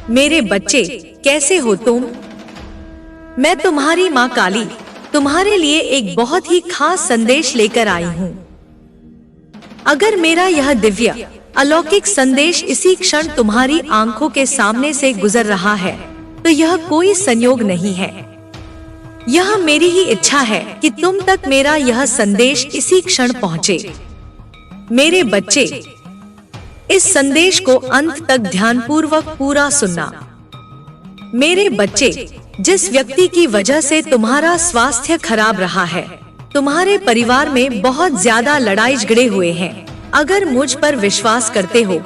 मेरे बच्चे, कैसे हो तुम? मैं तुम्हारी माँ काली तुम्हारे लिए एक बहुत ही खास संदेश लेकर आई हूँ। अगर मेरा यह दिव्य अलौकिक संदेश इसी क्षण तुम्हारी आंखों के सामने से गुजर रहा है तो यह कोई संयोग नहीं है। यह मेरी ही इच्छा है कि तुम तक मेरा यह संदेश इसी क्षण पहुँचे। मेरे बच्चे, इस संदेश को अंत तक ध्यानपूर्वक पूरा सुनना। मेरे बच्चे, जिस व्यक्ति की वजह से तुम्हारा स्वास्थ्य खराब रहा है, तुम्हारे परिवार में बहुत ज्यादा लड़ाई झगड़े हुए हैं, अगर मुझ पर विश्वास करते हो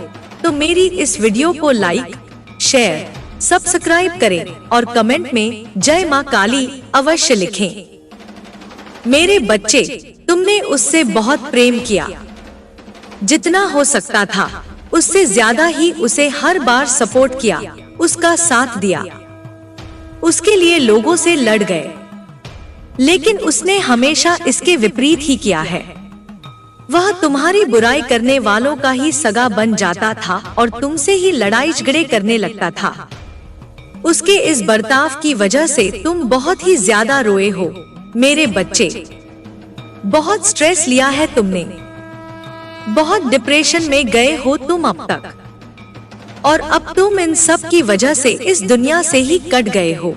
तो मेरी इस वीडियो को लाइक, शेयर, सब्सक्राइब करें और कमेंट में जय माँ काली अवश्य लिखें। मेरे बच्चे, तुमने उससे बहुत प्रेम किया, जितना हो सकता था उससे ज्यादा ही उसे हर बार सपोर्ट किया, उसका साथ दिया, उसके लिए लोगों से लड़ गए, लेकिन उसने हमेशा इसके विपरीत ही किया है। वह तुम्हारी बुराई करने वालों का ही सगा बन जाता था और तुमसे ही लड़ाई झगड़े करने लगता था। उसके इस बर्ताव की वजह से तुम बहुत ही ज्यादा रोए हो। मेरे बच्चे, बहुत स्ट्रेस लिया है तुमने, बहुत डिप्रेशन में गए हो तुम अब तक, और अब तुम इन सब की वजह से इस दुनिया से ही कट गए हो।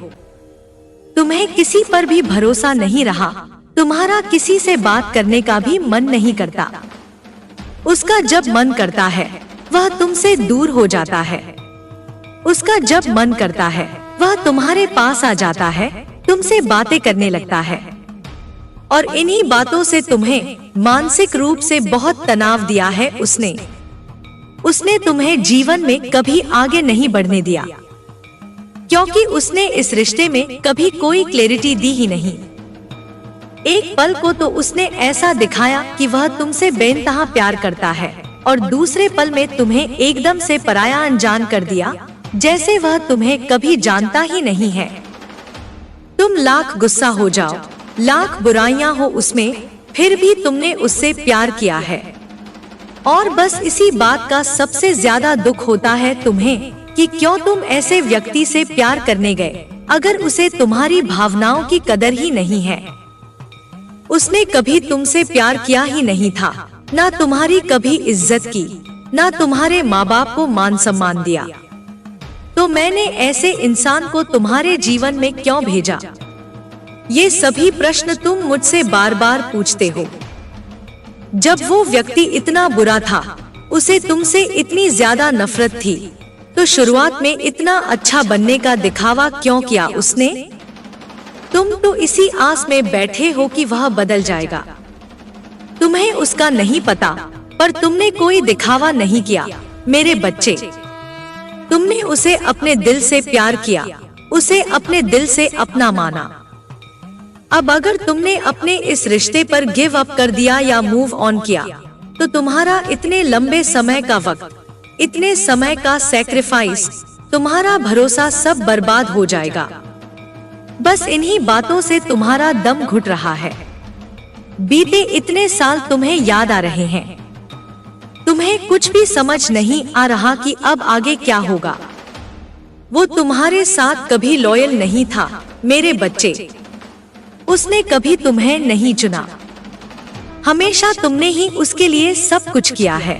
तुम्हें किसी पर भी भरोसा नहीं रहा, तुम्हारा किसी से बात करने का भी मन नहीं करता। उसका जब मन करता है वह तुमसे दूर हो जाता है, उसका जब मन करता है वह तुम्हारे पास आ जाता है, तुमसे बातें करने लगता है, और इन्हीं बातों से तुम्हें मानसिक रूप से बहुत तनाव दिया है। उसने तुम्हें जीवन में कभी आगे नहीं बढ़ने दिया, क्योंकि उसने इस रिश्ते में कभी कोई क्लैरिटी दी ही नहीं। एक पल को तो उसने ऐसा दिखाया कि वह तुमसे बेइंतहा प्यार करता है, और दूसरे पल में तुम्हें एकदम से पराया अनजान कर दिया, जैसे वह तुम्हें कभी जानता ही नहीं है। तुम लाख गुस्सा हो जाओ, लाख बुराइयां हो उसमें, फिर भी तुमने उससे प्यार किया है, और बस इसी बात का सबसे ज्यादा दुख होता है तुम्हें कि क्यों तुम ऐसे व्यक्ति से प्यार करने गए, अगर उसे तुम्हारी भावनाओं की कदर ही नहीं है। उसने कभी तुमसे प्यार किया ही नहीं था, ना तुम्हारी कभी इज्जत की, ना तुम्हारे माँ बाप को मान सम्मान दिया। तो मैंने ऐसे इंसान को तुम्हारे जीवन में क्यों भेजा? ये सभी प्रश्न तुम मुझसे बार बार पूछते हो। जब वो व्यक्ति इतना बुरा था, उसे तुमसे इतनी ज्यादा नफरत थी, तो शुरुआत में इतना अच्छा बनने का दिखावा क्यों किया उसने? तुम तो इसी आस में बैठे हो कि वह बदल जाएगा। तुम्हें उसका नहीं पता, पर तुमने कोई दिखावा नहीं किया। मेरे बच्चे, तुमने उसे अपने दिल से प्यार किया, उसे अपने दिल से अपना माना। अब अगर तुमने अपने इस रिश्ते पर गिव अप कर दिया या मूव ऑन किया, तो तुम्हारा इतने लंबे समय का वक्त, इतने समय का सैक्रिफाइस, तुम्हारा भरोसा सब बर्बाद हो जाएगा। बस इन्हीं बातों से तुम्हारा दम घुट रहा है। बीते इतने साल तुम्हें याद आ रहे हैं, तुम्हें कुछ भी समझ नहीं आ रहा कि अब आगे क्या होगा। वो तुम्हारे साथ कभी लॉयल नहीं था। मेरे बच्चे, उसने कभी तुम्हें नहीं चुना, हमेशा तुमने ही उसके लिए सब कुछ किया है।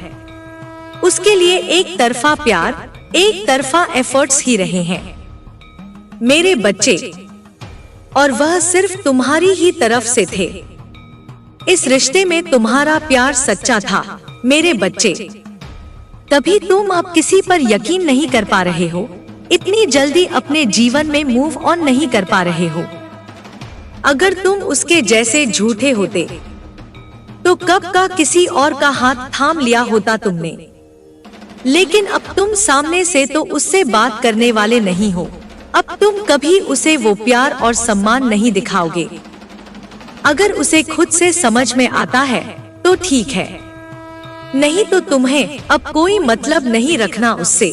उसके लिए एक तरफा प्यार, एक तरफा एफर्ट्स ही रहे हैं। मेरे बच्चे, और वह सिर्फ तुम्हारी ही तरफ से थे। इस रिश्ते में तुम्हारा प्यार सच्चा था। मेरे बच्चे, तभी तुम अब किसी पर यकीन नहीं कर पा रहे हो, इतनी जल्दी अपने जीवन में मूव ऑन नहीं कर पा रहे हो। अगर तुम उसके जैसे झूठे होते तो कब का किसी और का हाथ थाम लिया होता तुमने। लेकिन अब तुम सामने से तो उससे बात करने वाले नहीं हो। अब तुम कभी उसे वो प्यार और सम्मान नहीं दिखाओगे। अगर उसे खुद से समझ में आता है तो ठीक है, नहीं तो तुम्हें अब कोई मतलब नहीं रखना उससे।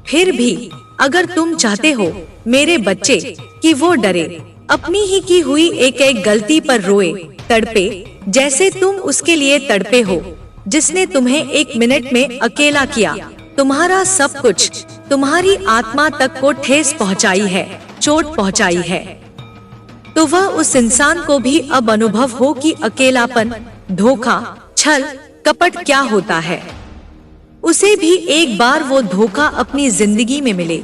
फिर भी अगर तुम चाहते हो मेरे बच्चे कि वो डरे, अपनी ही की हुई एक एक गलती पर रोए, तड़पे, जैसे तुम उसके लिए तड़पे हो, जिसने तुम्हें 1 मिनट में अकेला किया, तुम्हारा सब कुछ तुम्हारी आत्मा तक को ठेस पहुंचाई है, चोट पहुंचाई है, तो वह उस इंसान को भी अब अनुभव हो कि अकेलापन, धोखा, छल, कपट क्या होता है। उसे भी एक बार वो धोखा अपनी जिंदगी में मिले।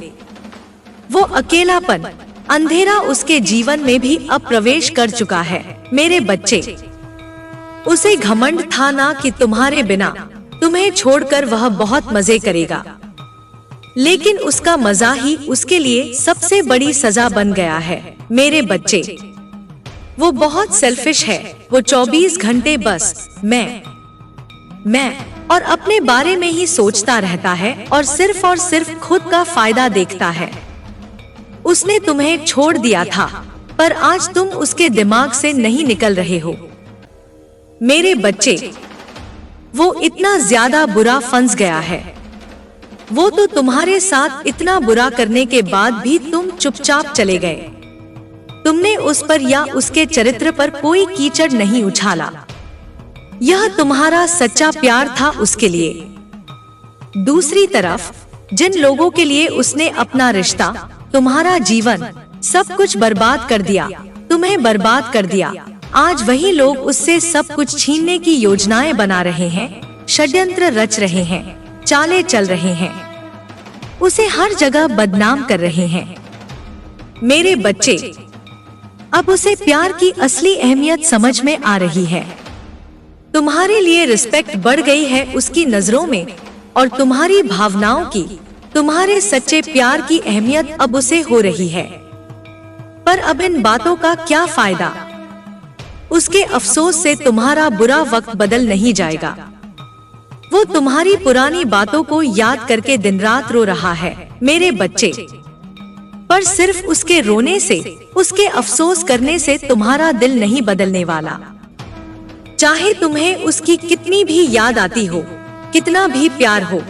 वो अकेलापन, अंधेरा उसके जीवन में भी अब प्रवेश कर चुका है। मेरे बच्चे, उसे घमंड था ना कि तुम्हारे बिना, तुम्हें छोड़कर वह बहुत मजे करेगा, लेकिन उसका मजा ही उसके लिए सबसे बड़ी सजा बन गया है। मेरे बच्चे, वो बहुत सेल्फिश है। वो 24 घंटे बस मैं और अपने बारे में ही सोचता रहता है और सिर्फ खुद का फायदा देखता है। उसने तुम्हें छोड़ दिया था, पर आज तुम उसके दिमाग से नहीं निकल रहे हो। मेरे बच्चे, वो इतना ज्यादा बुरा फंस गया है। वो तो तुम्हारे साथ इतना बुरा करने के बाद भी तुम चुपचाप चले गए। तुमने उस पर या उसके चरित्र पर कोई कीचड़ नहीं उछाला। यह तुम्हारा सच्चा प्यार था उसके लिए। दूसरी तरफ जिन लोगों के लिए उसने अपना रिश्ता, तुम्हारा जीवन, सब कुछ बर्बाद कर दिया, तुम्हें बर्बाद कर दिया, आज वही लोग उससे सब कुछ छीनने की योजनाएं बना रहे हैं, षड्यंत्र रच रहे हैं, चालें चल रहे हैं, उसे हर जगह बदनाम कर रहे हैं। मेरे बच्चे, अब उसे प्यार की असली अहमियत समझ में आ रही है। तुम्हारे लिए रिस्पेक्ट बढ़ गई है उसकी नजरों में, और तुम्हारी भावनाओं की, तुम्हारे सच्चे प्यार की अहमियत अब उसे हो रही है। पर अब इन बातों का क्या फायदा? उसके अफसोस से तुम्हारा बुरा वक्त बदल नहीं जाएगा। वो तुम्हारी पुरानी बातों को याद करके दिन रात रो रहा है। मेरे बच्चे, पर सिर्फ उसके रोने से, उसके अफसोस करने से तुम्हारा दिल नहीं बदलने वाला। चाहे तुम्हें उसकी कितनी भी याद आती हो, कितना भी प्यार हो,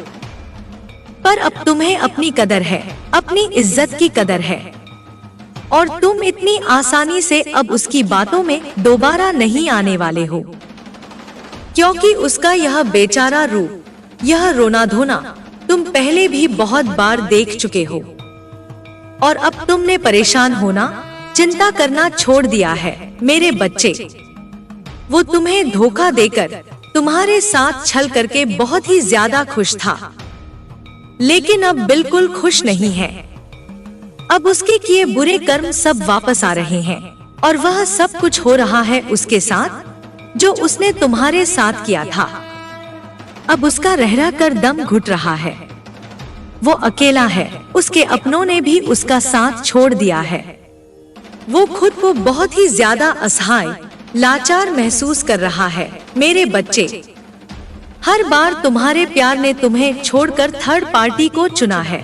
पर अब तुम्हें अपनी कदर है, अपनी इज्जत की कदर है, और तुम इतनी आसानी से अब उसकी बातों में दोबारा नहीं आने वाले हो, क्योंकि उसका यह बेचारा रूप, यह रोना धोना तुम पहले भी बहुत बार देख चुके हो, और अब तुमने परेशान होना, चिंता करना छोड़ दिया है। मेरे बच्चे, वो तुम्हें धोखा देकर, तुम्हारे साथ छल करके बहुत ही ज्यादा खुश था, लेकिन अब बिल्कुल खुश नहीं है। अब उसके किए बुरे कर्म सब वापस आ रहे हैं, और वह सब कुछ हो रहा है उसके साथ जो उसने तुम्हारे साथ किया था। अब उसका रह रह कर दम घुट रहा है। वो अकेला है, उसके अपनों ने भी उसका साथ छोड़ दिया है। वो खुद को बहुत ही ज्यादा असहाय, लाचार महसूस कर रहा है। मेरे बच्चे, हर बार तुम्हारे प्यार ने तुम्हें छोड़कर थर्ड पार्टी को चुना है।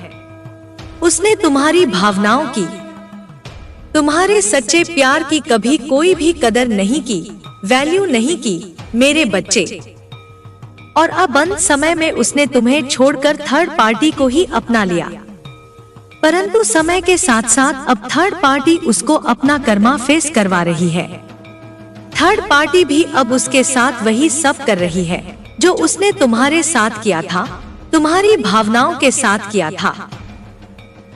उसने तुम्हारी भावनाओं की, तुम्हारे सच्चे प्यार की कभी कोई भी कदर नहीं की, वैल्यू नहीं की। मेरे बच्चे, और अब अंत समय में उसने तुम्हें छोड़कर थर्ड पार्टी को ही अपना लिया। परंतु समय के साथ साथ अब थर्ड पार्टी उसको अपना कर्मा फेस करवा रही है। थर्ड पार्टी भी अब उसके साथ वही सब कर रही है जो उसने तुम्हारे साथ किया था, तुम्हारी भावनाओं के साथ किया था।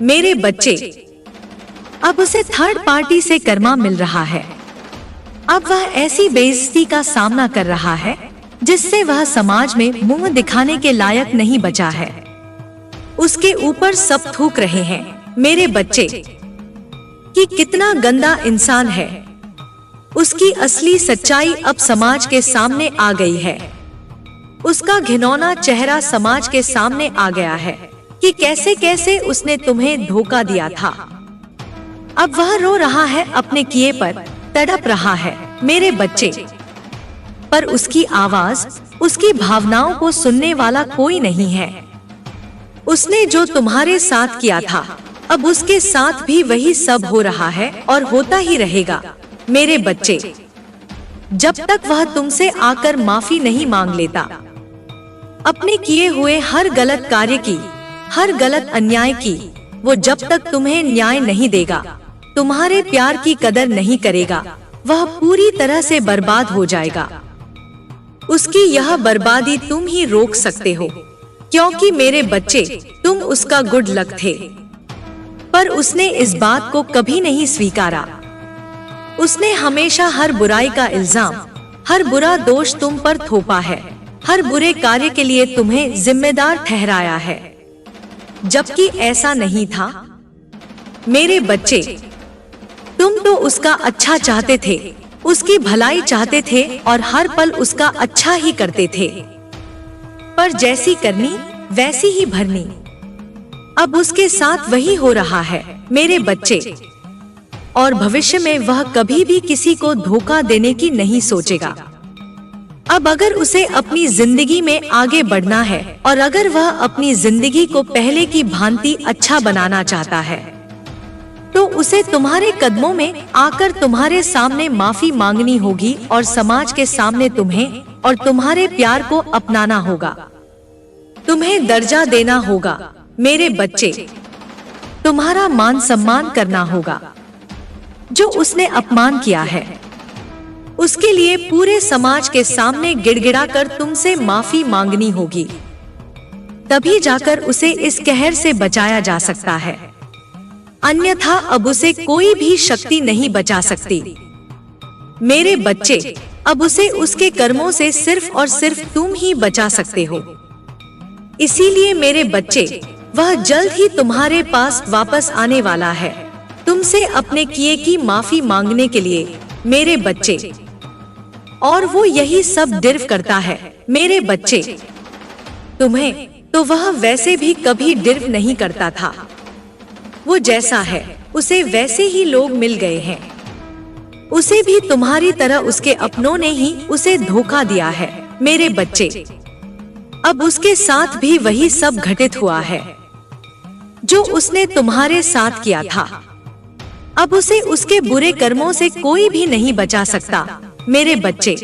मेरे बच्चे, अब उसे थर्ड पार्टी से कर्मा मिल रहा है। अब वह ऐसी बेइज्जती का सामना कर रहा है जिससे वह समाज में मुंह दिखाने के लायक नहीं बचा है। उसके ऊपर सब थूक रहे हैं। मेरे बच्चे, कि कितना गंदा इंसान है। उसकी असली सच्चाई अब समाज के सामने आ गई है। उसका घिनौना चेहरा समाज के सामने आ गया है कि कैसे कैसे उसने तुम्हें धोखा दिया था। अब वह रो रहा है, अपने किए पर तड़प रहा है। मेरे बच्चे, पर उसकी आवाज, उसकी भावनाओं को सुनने वाला कोई नहीं है। उसने जो तुम्हारे साथ किया था, अब उसके साथ भी वही सब हो रहा है और होता ही रहेगा। मेरे बच्चे, जब तक वह तुमसे आकर माफी नहीं मांग लेता, अपने किए हुए हर गलत कार्य की, हर गलत अन्याय की, वो जब तक तुम्हें न्याय नहीं देगा, तुम्हारे प्यार की कदर नहीं करेगा, वह पूरी तरह से बर्बाद हो जाएगा। उसकी यह बर्बादी तुम ही रोक सकते हो, क्योंकि मेरे बच्चे तुम उसका गुड लक थे। पर उसने इस बात को कभी नहीं स्वीकारा। उसने हमेशा हर बुराई का इल्जाम, हर बुरा दोष तुम पर थोपा है, हर बुरे कार्य के लिए तुम्हें जिम्मेदार ठहराया है, जबकि ऐसा नहीं था। मेरे बच्चे, तुम तो उसका अच्छा चाहते थे, उसकी भलाई चाहते थे और हर पल उसका अच्छा ही करते थे। पर जैसी करनी वैसी ही भरनी। अब उसके साथ वही हो रहा है मेरे बच्चे, और भविष्य में वह कभी भी किसी को धोखा देने की नहीं सोचेगा। अब अगर उसे अपनी जिंदगी में आगे बढ़ना है और अगर वह अपनी जिंदगी को पहले की भांति अच्छा बनाना चाहता है, तो उसे तुम्हारे कदमों में आकर तुम्हारे सामने माफी मांगनी होगी और समाज के सामने तुम्हें और तुम्हारे प्यार को अपनाना होगा। तुम्हें दर्जा देना होगा मेरे बच्चे, तुम्हारा मान सम्मान करना होगा। जो उसने अपमान किया है, उसके लिए पूरे समाज के सामने गिड़गिड़ाकर तुमसे माफी मांगनी होगी। तभी जाकर उसे इस कहर से बचाया जा सकता है, अन्यथा अब उसे कोई भी शक्ति नहीं बचा सकती। मेरे बच्चे, अब उसे उसके कर्मों से सिर्फ और सिर्फ तुम ही बचा सकते हो। इसीलिए मेरे बच्चे, वह जल्द ही तुम्हारे पास वापस आने वाला है, तुमसे अपने किए की माफी मांगने के लिए मेरे बच्चे। और वो यही सब डिर्व करता है मेरे बच्चे। तुम्हें तो वह वैसे भी कभी डिर्व नहीं करता था। वो जैसा है उसे वैसे ही लोग मिल गए हैं। उसे भी तुम्हारी तरह उसके अपनों ने ही उसे धोखा दिया है मेरे बच्चे। अब उसके साथ भी वही सब घटित हुआ है जो उसने तुम्हारे साथ किया था। अब उसे उसके बुरे कर्मों से कोई भी नहीं बचा सकता मेरे बच्चे।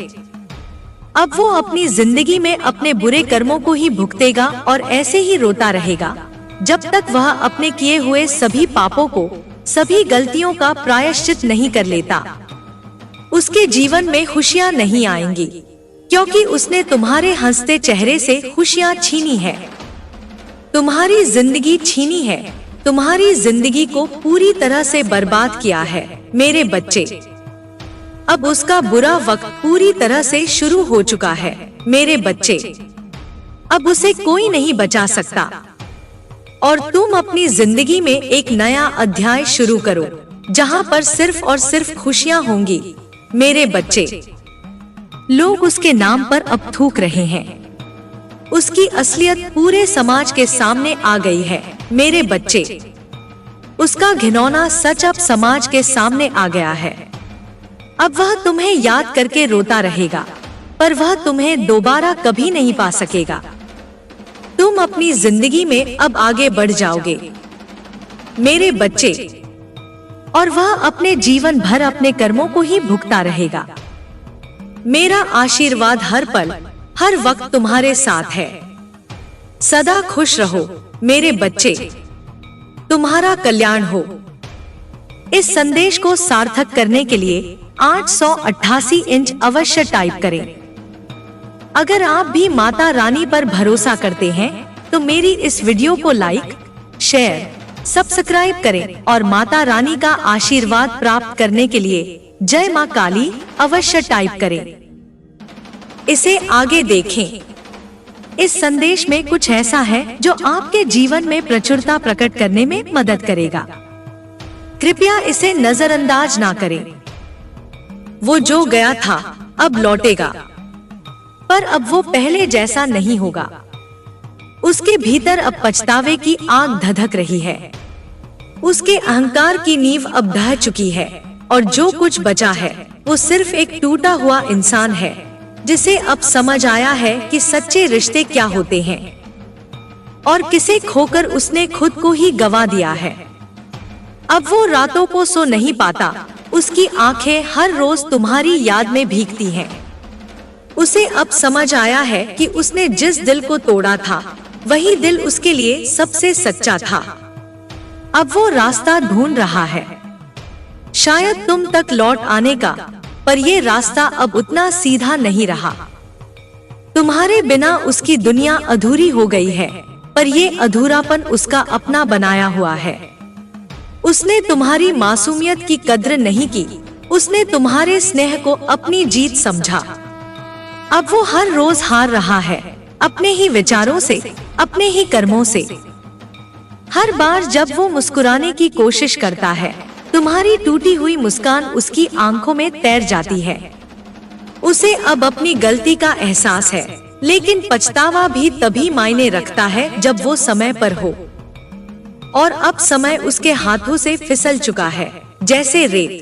अब वो अपनी जिंदगी में अपने बुरे कर्मों को ही भुगतेगा और ऐसे ही रोता रहेगा जब तक वह अपने किए हुए सभी पापों को, सभी गलतियों का प्रायश्चित नहीं कर लेता। उसके जीवन में खुशियां नहीं आएंगी, क्योंकि उसने तुम्हारे हंसते चेहरे से खुशियां छीनी है, तुम्हारी जिंदगी छीनी है, तुम्हारी जिंदगी को पूरी तरह से बर्बाद किया है मेरे बच्चे। अब उसका बुरा वक्त पूरी तरह से शुरू हो चुका है मेरे बच्चे। अब उसे कोई नहीं बचा सकता और तुम अपनी जिंदगी में एक नया अध्याय शुरू करो, जहां पर सिर्फ और सिर्फ खुशियां होंगी मेरे बच्चे। लोग उसके नाम पर अब थूक रहे हैं। उसकी असलियत पूरे समाज के सामने आ गई है मेरे बच्चे। उसका घिनौना सच अब समाज के सामने आ गया है। अब वह तुम्हें याद करके रोता रहेगा, पर वह तुम्हें दोबारा कभी नहीं पा सकेगा। तुम अपनी जिंदगी में अब आगे बढ़ जाओगे मेरे बच्चे, और वह अपने जीवन भर अपने कर्मों को ही भुगता रहेगा। मेरा आशीर्वाद हर पल, हर वक्त तुम्हारे साथ है। सदा खुश रहो मेरे बच्चे, तुम्हारा कल्याण हो। इस संदेश को सार्थक करने के लिए 888 इंच अवश्य टाइप करें। अगर आप भी माता रानी पर भरोसा करते हैं तो मेरी इस वीडियो को लाइक, शेयर, सब्सक्राइब करें और माता रानी का आशीर्वाद प्राप्त करने के लिए जय मां काली अवश्य टाइप करें। इसे आगे देखें। इस संदेश में कुछ ऐसा है जो आपके जीवन में प्रचुरता प्रकट करने में मदद करेगा। कृपया इसे नजरअंदाज ना करें। वो जो गया था अब लौटेगा, पर अब वो पहले जैसा नहीं होगा। उसके भीतर अब पछतावे की आग धधक रही है। उसके अहंकार की नींव अब ढह चुकी है और जो कुछ बचा है वो सिर्फ एक टूटा हुआ इंसान है, जिसे अब समझ आया है कि सच्चे रिश्ते क्या होते हैं और किसे खोकर उसने खुद को ही गवा दिया है। अब वो रातों को सो नहीं पाता। उसकी आंखें हर रोज तुम्हारी याद में भीगती हैं। उसे अब समझ आया है कि उसने जिस दिल को तोड़ा था वही दिल उसके लिए सबसे सच्चा था। अब वो रास्ता ढूंढ रहा है, शायद तुम तक लौट आने का, पर ये रास्ता अब उतना सीधा नहीं रहा। तुम्हारे बिना उसकी दुनिया अधूरी हो गई है, पर ये अधूरापन उसका अपना बनाया हुआ है। उसने तुम्हारी मासूमियत की कद्र नहीं की, उसने तुम्हारे स्नेह को अपनी जीत समझा। अब वो हर रोज हार रहा है, अपने ही विचारों से, अपने ही कर्मों से। हर बार जब वो मुस्कुराने की कोशिश करता है, तुम्हारी टूटी हुई मुस्कान उसकी आंखों में तैर जाती है। उसे अब अपनी गलती का एहसास है, लेकिन पछतावा भी तभी मायने रखता है जब वो समय पर हो। और अब समय उसके हाथों से फिसल चुका है, जैसे रेत।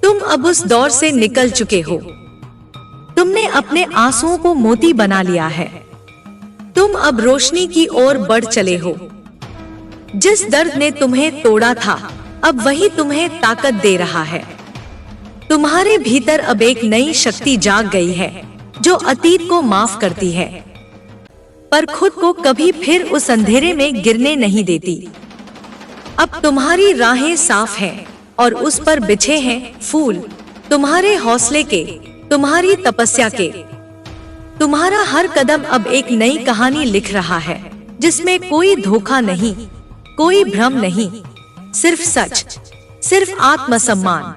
तुम अब उस दौर से निकल चुके हो। तुमने अपने आंसुओं को मोती बना लिया है। तुम अब रोशनी की ओर बढ़ चले हो। जिस दर्द ने तुम्हें तोड़ा था, अब वही तुम्हें ताकत दे रहा है। तुम्हारे भीतर अब एक नई शक्ति जाग गई है, जो अतीत को माफ करती है, पर खुद को कभी फिर उस अंधेरे में गिरने नहीं देती। अब तुम्हारी राहें साफ हैं और उस पर बिछे हैं फूल, तुम्हारे हौसले के, तुम्हारी तपस्या के। तुम्हारा हर कदम अब एक नई कहानी लिख रहा है, जिसमें कोई धोखा नहीं, कोई भ्रम नहीं, सिर्फ सच, सिर्फ आत्मसम्मान।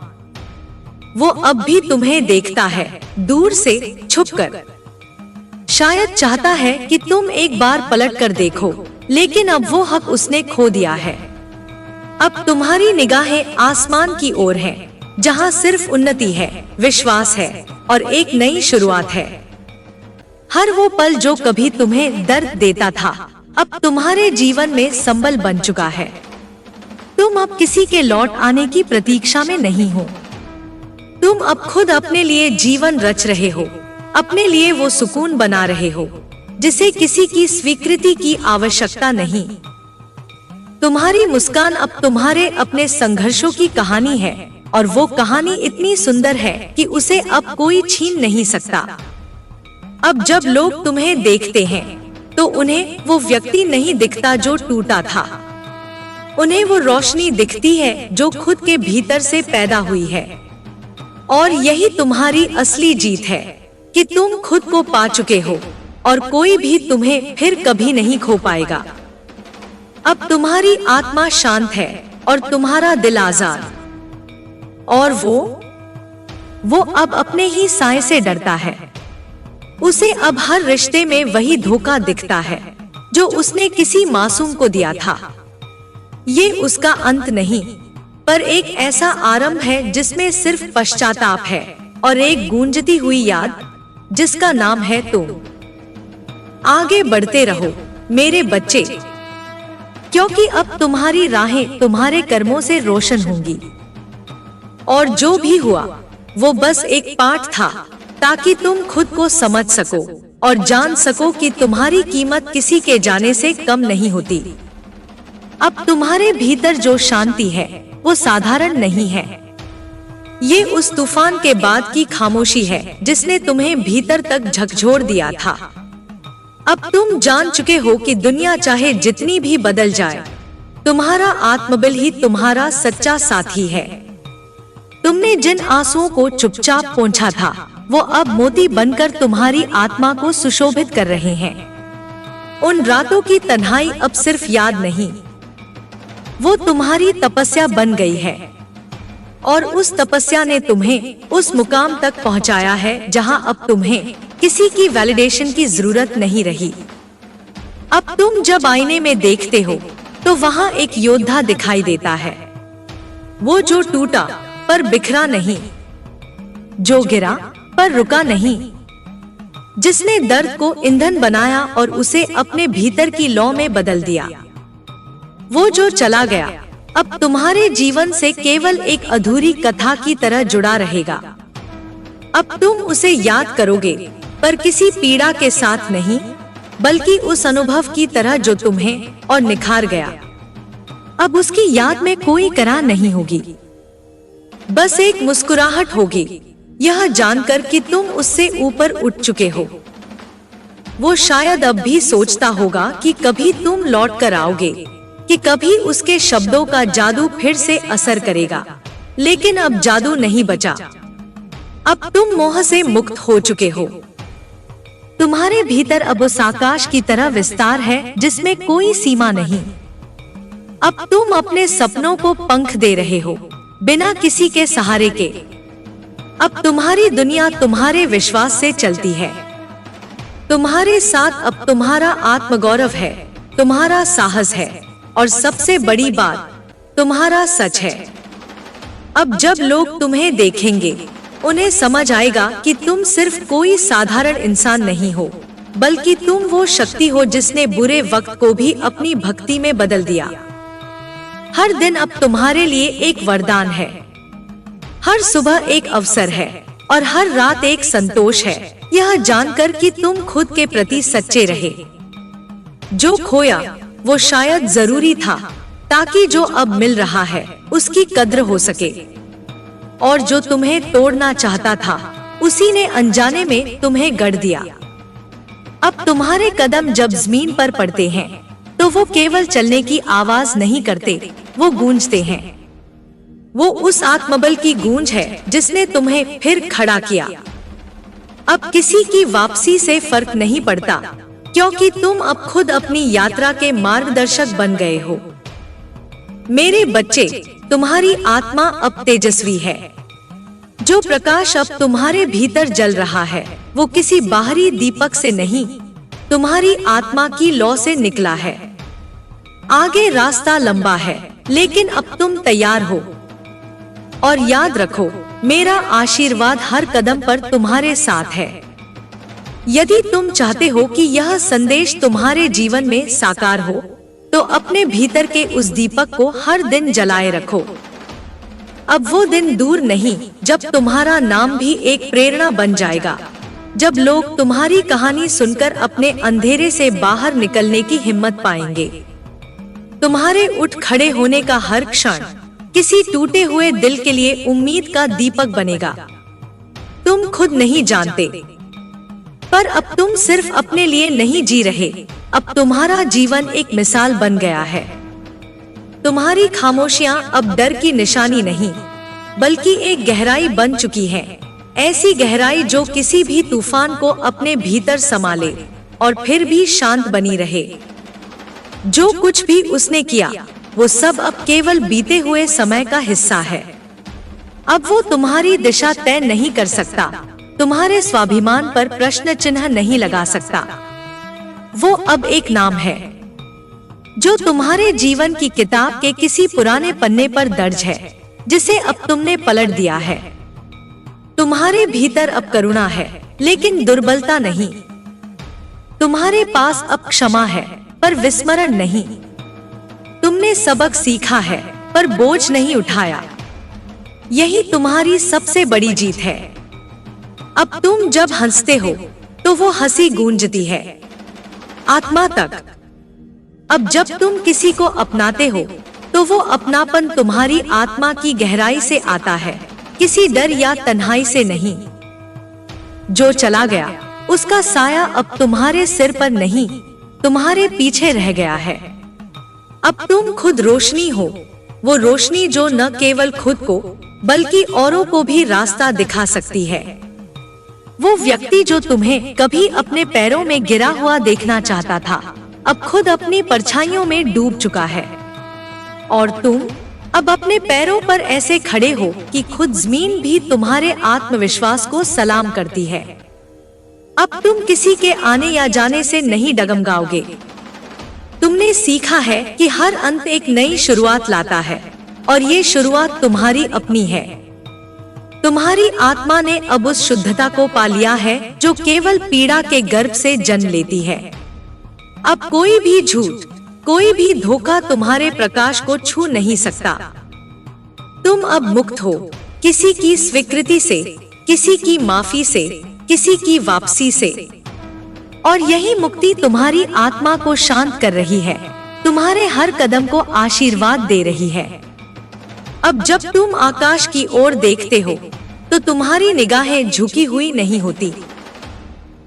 वो अब भी तुम्हें देखता है, दूर से, छुपकर। शायद चाहता है कि तुम एक बार पलट कर देखो, लेकिन अब वो हक उसने खो दिया है। अब तुम्हारी निगाहें आसमान की ओर हैं, जहां सिर्फ उन्नति है, विश्वास है और एक नई शुरुआत है। हर वो पल जो कभी तुम्हें दर्द देता था, अब तुम्हारे जीवन में संबल बन चुका है। तुम अब किसी के लौट आने की प्रतीक्षा में नहीं हो। तुम अब खुद अपने लिए जीवन रच रहे हो, अपने लिए वो सुकून बना रहे हो जिसे किसी की स्वीकृति की आवश्यकता नहीं। तुम्हारी मुस्कान अब तुम्हारे अपने संघर्षों की कहानी है, और वो कहानी इतनी सुंदर है कि उसे अब कोई छीन नहीं सकता। अब जब लोग तुम्हें देखते हैं, तो उन्हें वो व्यक्ति नहीं दिखता जो टूटा था। उन्हें वो रोशनी दिखती है जो खुद के भीतर से पैदा हुई है। और यही तुम्हारी असली जीत है कि तुम खुद को पा चुके हो, और कोई भी तुम्हें फिर कभी नहीं खो पाएगा। अब तुम्हारी आत्मा शांत है और तुम्हारा दिल आजाद। और वो अब अपने ही साए से डरता है। उसे अब हर रिश्ते में वही धोखा दिखता है जो उसने किसी मासूम को दिया था। ये उसका अंत नहीं, पर एक ऐसा आरंभ है जिसमें सिर्फ पश्चाताप है और एक गूंजती हुई याद, जिसका नाम है तुम। आगे बढ़ते रहो मेरे बच्चे, क्योंकि अब तुम्हारी राहें तुम्हारे कर्मों से रोशन होंगी। और जो भी हुआ वो बस एक पाठ था, ताकि तुम खुद को समझ सको और जान सको कि तुम्हारी कीमत किसी के जाने से कम नहीं होती। अब तुम्हारे भीतर जो शांति है वो साधारण नहीं है। ये उस तूफान के बाद की खामोशी है जिसने तुम्हें भीतर तक झकझोर दिया था। अब तुम जान चुके हो कि दुनिया चाहे जितनी भी बदल जाए, तुम्हारा आत्मबल ही तुम्हारा सच्चा साथी है। तुमने जिन आंसुओं को चुपचाप पोंछा था, वो अब मोती बनकर तुम्हारी आत्मा को सुशोभित कर रहे हैं। उन रातों की तन्हाई अब सिर्फ याद नहीं, वो तुम्हारी तपस्या बन गई है। और उस तपस्या ने तुम्हें उस मुकाम तक पहुंचाया है जहां अब तुम्हें किसी की वैलिडेशन की जरूरत नहीं रही। अब तुम जब आईने में देखते हो तो वहां एक योद्धा दिखाई देता है, वो जो टूटा पर बिखरा नहीं, जो गिरा पर रुका नहीं, जिसने दर्द को ईंधन बनाया और उसे अपने भीतर की लौ में बदल दिया। वो जो चला गया अब तुम्हारे जीवन से केवल एक अधूरी कथा की तरह जुड़ा रहेगा। अब तुम उसे याद करोगे, पर किसी पीड़ा के साथ नहीं, बल्कि उस अनुभव की तरह जो तुम्हें और निखार गया। अब उसकी याद में कोई करार नहीं होगी, बस एक मुस्कुराहट होगी, यह जानकर कि तुम उससे ऊपर उठ चुके हो। वो शायद अब भी सोचता होगा कि कभी तुम लौट कर आओगे, कि कभी उसके शब्दों का जादू फिर से असर करेगा, लेकिन अब जादू नहीं बचा। अब तुम मोह से मुक्त हो चुके हो। तुम्हारे भीतर अब उस आकाश की तरह विस्तार है जिसमें कोई सीमा नहीं। अब तुम अपने सपनों को पंख दे रहे हो, बिना किसी के सहारे के। अब तुम्हारी दुनिया तुम्हारे विश्वास से चलती है। तुम्हारे साथ अब तुम्हारा आत्मगौरव है, तुम्हारा साहस है, और सबसे बड़ी बात, तुम्हारा सच है। अब जब लोग तुम्हें देखेंगे, उन्हें समझ आएगा कि तुम सिर्फ कोई साधारण इंसान नहीं हो, बल्कि तुम वो शक्ति हो जिसने बुरे वक्त को भी अपनी भक्ति में बदल दिया। हर दिन अब तुम्हारे लिए एक वरदान है, हर सुबह एक अवसर है, और हर रात एक संतोष है, यह जानकर कि तुम खुद के प्रति सच्चे रहे। जो खोया वो शायद जरूरी था, ताकि जो अब मिल रहा है उसकी कद्र हो सके। और जो तुम्हें तोड़ना चाहता था, उसी ने अनजाने में तुम्हें गढ़ दिया। अब तुम्हारे कदम जब जमीन पर पड़ते हैं, तो वो केवल चलने की आवाज नहीं करते, वो गूंजते हैं। वो उस आत्मबल की गूंज है जिसने तुम्हें फिर खड़ा किया। अब किसी की वापसी से फर्क नहीं पड़ता, क्योंकि तुम अब खुद अपनी यात्रा के मार्गदर्शक बन गए हो। मेरे बच्चे, तुम्हारी आत्मा अब तेजस्वी है। जो प्रकाश अब तुम्हारे भीतर जल रहा है, वो किसी बाहरी दीपक से नहीं, तुम्हारी आत्मा की लौ से निकला है। आगे रास्ता लंबा है, लेकिन अब तुम तैयार हो। और याद रखो, मेरा आशीर्वाद हर कदम पर तुम्हारे साथ है। यदि तुम चाहते हो कि यह संदेश तुम्हारे जीवन में साकार हो, तो अपने भीतर के उस दीपक को हर दिन जलाए रखो। अब वो दिन दूर नहीं जब तुम्हारा नाम भी एक प्रेरणा बन जाएगा, जब लोग तुम्हारी कहानी सुनकर अपने अंधेरे से बाहर निकलने की हिम्मत पाएंगे। तुम्हारे उठ खड़े होने का हर क्षण किसी टूटे हुए दिल के लिए उम्मीद का दीपक बनेगा। तुम खुद नहीं जानते, पर अब तुम सिर्फ अपने लिए नहीं जी रहे, अब तुम्हारा जीवन एक मिसाल बन गया है। तुम्हारी खामोशियां अब डर की निशानी नहीं, बल्कि एक गहराई बन चुकी है। ऐसी गहराई जो किसी भी तूफान को अपने भीतर समा ले और फिर भी शांत बनी रहे। जो कुछ भी उसने किया, वो सब अब केवल बीते हुए समय का हिस्सा है। अब वो तुम्हारी दिशा तय नहीं कर सकता, तुम्हारे स्वाभिमान पर प्रश्न चिन्ह नहीं लगा सकता। वो अब एक नाम है जो तुम्हारे जीवन की किताब के किसी पुराने पन्ने पर दर्ज है, जिसे अब तुमने पलट दिया है। तुम्हारे भीतर अब करुणा है, लेकिन दुर्बलता नहीं। तुम्हारे पास अब क्षमा है, पर विस्मरण नहीं। तुमने सबक सीखा है, पर बोझ नहीं उठाया। यही तुम्हारी सबसे बड़ी जीत है। अब तुम जब हंसते हो, तो वो हंसी गूंजती है आत्मा तक। अब जब तुम किसी को अपनाते हो, तो वो अपनापन तुम्हारी आत्मा की गहराई से आता है, किसी डर या तन्हाई से नहीं। जो चला गया, उसका साया अब तुम्हारे सिर पर नहीं, तुम्हारे पीछे रह गया है। अब तुम खुद रोशनी हो, वो रोशनी जो न केवल खुद को बल्कि औरों को भी रास्ता दिखा सकती है। वो व्यक्ति जो तुम्हें कभी अपने पैरों में गिरा हुआ देखना चाहता था, अब खुद अपनी परछाइयों में डूब चुका है। और तुम अब अपने पैरों पर ऐसे खड़े हो कि खुद जमीन भी तुम्हारे आत्मविश्वास को सलाम करती है। अब तुम किसी के आने या जाने से नहीं डगमगाओगे। तुमने सीखा है कि हर अंत एक नई शुरुआत लाता है, और ये शुरुआत तुम्हारी अपनी है। तुम्हारी आत्मा ने अब उस शुद्धता को पा लिया है जो केवल पीड़ा के गर्भ से जन्म लेती है। अब कोई भी झूठ, कोई भी धोखा तुम्हारे प्रकाश को छू नहीं सकता। तुम अब मुक्त हो, किसी की स्वीकृति से, किसी की माफी से, किसी की वापसी से। और यही मुक्ति तुम्हारी आत्मा को शांत कर रही है, तुम्हारे हर कदम को आशीर्वाद दे रही है। अब जब तुम आकाश की ओर देखते हो, तो तुम्हारी निगाहें झुकी हुई नहीं होती।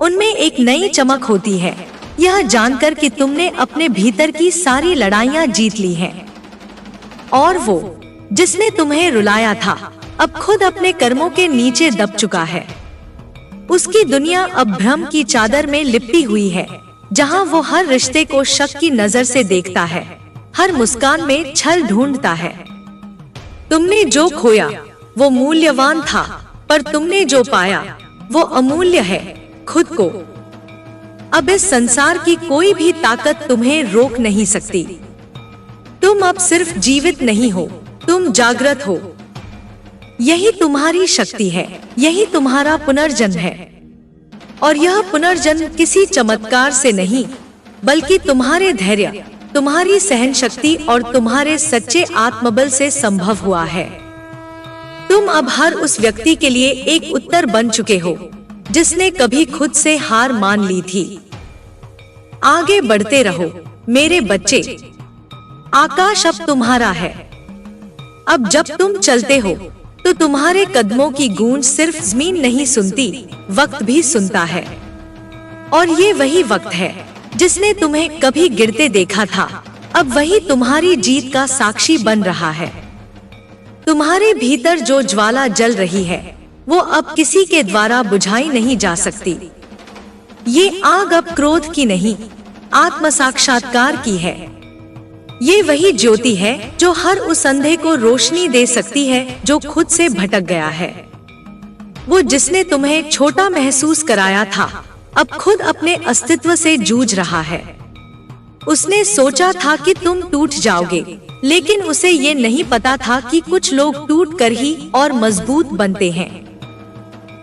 उनमें एक नई चमक होती है, यह जानकर कि तुमने अपने भीतर की सारी लड़ाइयां जीत ली हैं। और वो जिसने तुम्हें रुलाया था, अब खुद अपने कर्मों के नीचे दब चुका है। उसकी दुनिया अब भ्रम की चादर में लिपटी हुई है, जहाँ वो हर रिश्ते को शक की नजर से देखता है, हर मुस्कान में छल ढूंढता है। तुमने जो खोया वो मूल्यवान था, पर तुमने जो पाया वो अमूल्य है, खुद को। अब इस संसार की कोई भी ताकत तुम्हें रोक नहीं सकती। तुम अब सिर्फ जीवित नहीं हो, तुम जागृत हो। यही तुम्हारी शक्ति है, यही तुम्हारा पुनर्जन्म है। और यह पुनर्जन्म किसी चमत्कार से नहीं, बल्कि तुम्हारे धैर्य, तुम्हारी सहन शक्ति और तुम्हारे सच्चे आत्मबल से संभव हुआ है। तुम अब हर उस व्यक्ति के लिए एक उत्तर बन चुके हो, जिसने कभी खुद से हार मान ली थी। आगे बढ़ते रहो मेरे बच्चे, आकाश अब तुम्हारा है। अब जब तुम चलते हो तो तुम्हारे कदमों की गूंज सिर्फ जमीन नहीं सुनती, वक्त भी सुनता है। और ये वही वक्त है जिसने तुम्हें कभी गिरते देखा था, अब वही तुम्हारी जीत का साक्षी बन रहा है। तुम्हारे भीतर जो ज्वाला जल रही है, वो अब किसी के द्वारा बुझाई नहीं जा सकती। ये आग अब क्रोध की नहीं, आत्म साक्षात्कार की है। ये वही ज्योति है जो हर उस अंधे को रोशनी दे सकती है जो खुद से भटक गया है। वो जिसने तुम्हें छोटा महसूस कराया था, अब खुद अपने अस्तित्व से जूझ रहा है। उसने सोचा था कि तुम टूट जाओगे, लेकिन उसे ये नहीं पता था कि कुछ लोग टूट कर ही और मजबूत बनते हैं।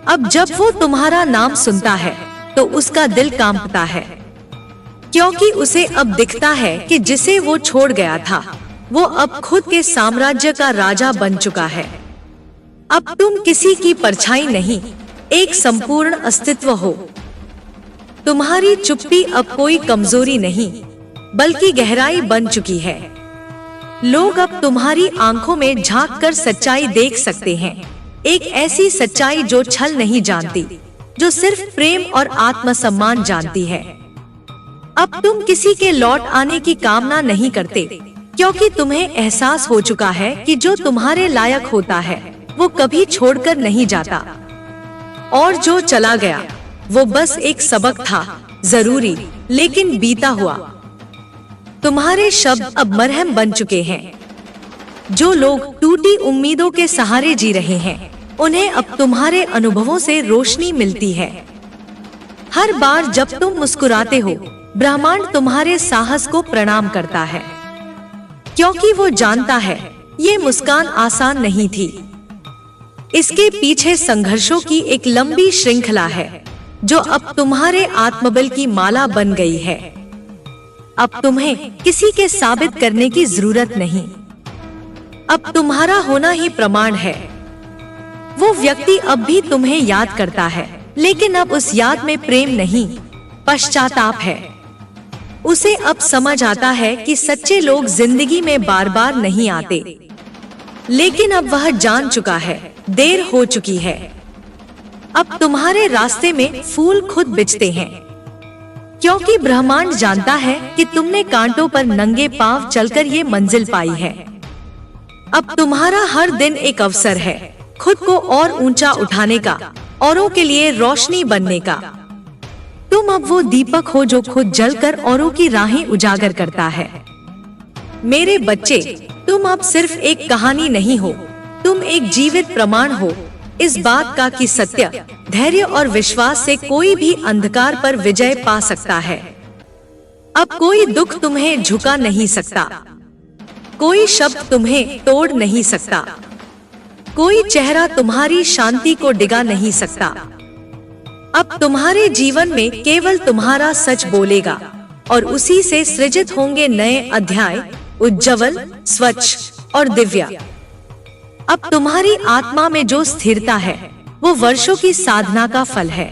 अब जब वो तुम्हारा नाम सुनता है तो उसका दिल कांपता है, क्योंकि उसे अब दिखता है कि जिसे वो छोड़ गया था, वो अब खुद के साम्राज्य का राजा बन चुका है। अब तुम किसी की परछाई नहीं, एक संपूर्ण अस्तित्व हो। तुम्हारी चुप्पी अब कोई कमजोरी नहीं, बल्कि गहराई बन चुकी है। लोग अब तुम्हारी आंखों में झांक कर सच्चाई देख सकते हैं, एक ऐसी सच्चाई जो छल नहीं जानती, जो सिर्फ प्रेम और आत्मसम्मान जानती है। अब तुम किसी के लौट आने की कामना नहीं करते, क्योंकि तुम्हें एहसास हो चुका है कि जो तुम्हारे लायक होता है वो कभी छोड़कर नहीं जाता, और जो चला गया वो बस एक सबक था, जरूरी लेकिन बीता हुआ। तुम्हारे शब्द अब मरहम बन चुके हैं। जो लोग टूटी उम्मीदों के सहारे जी रहे हैं, उन्हें अब तुम्हारे अनुभवों से रोशनी मिलती है। हर बार जब तुम मुस्कुराते हो, ब्रह्मांड तुम्हारे साहस को प्रणाम करता है, क्योंकि वो जानता है ये मुस्कान आसान नहीं थी। इसके पीछे संघर्षों की एक लंबी श्रृंखला है, जो अब तुम्हारे आत्मबल की माला बन गई है। अब तुम्हें किसी के साबित करने की जरूरत नहीं, अब तुम्हारा होना ही प्रमाण है। वो व्यक्ति अब भी तुम्हें याद करता है, लेकिन अब उस याद में प्रेम नहीं, पश्चाताप है। उसे अब समझ आता है कि सच्चे लोग जिंदगी में बार बार नहीं आते, लेकिन अब वह जान चुका है, देर हो चुकी है। अब तुम्हारे रास्ते में फूल खुद बिछते हैं, क्योंकि ब्रह्मांड जानता है कि तुमने कांटों पर नंगे पांव चलकर ये मंजिल पाई है। अब तुम्हारा हर दिन एक अवसर है खुद को और ऊंचा उठाने का, औरों के लिए रोशनी बनने का। तुम अब वो दीपक हो जो खुद जलकर औरों की राहें उजागर करता है। मेरे बच्चे, तुम अब सिर्फ एक कहानी नहीं हो, तुम एक जीवित प्रमाण हो इस बात का कि सत्य, धैर्य और विश्वास से कोई भी अंधकार पर विजय पा सकता है। अब कोई दुख तुम्हें झुका नहीं सकता, कोई शब्द तुम्हें तोड़ नहीं सकता, कोई चेहरा तुम्हारी शांति को डिगा नहीं सकता। अब तुम्हारे जीवन में केवल तुम्हारा सच बोलेगा, और उसी से सृजित होंगे नए अध्याय, उज्ज्वल, स्वच्छ और दिव्य। अब तुम्हारी आत्मा में जो स्थिरता है, वो वर्षों की साधना का फल है।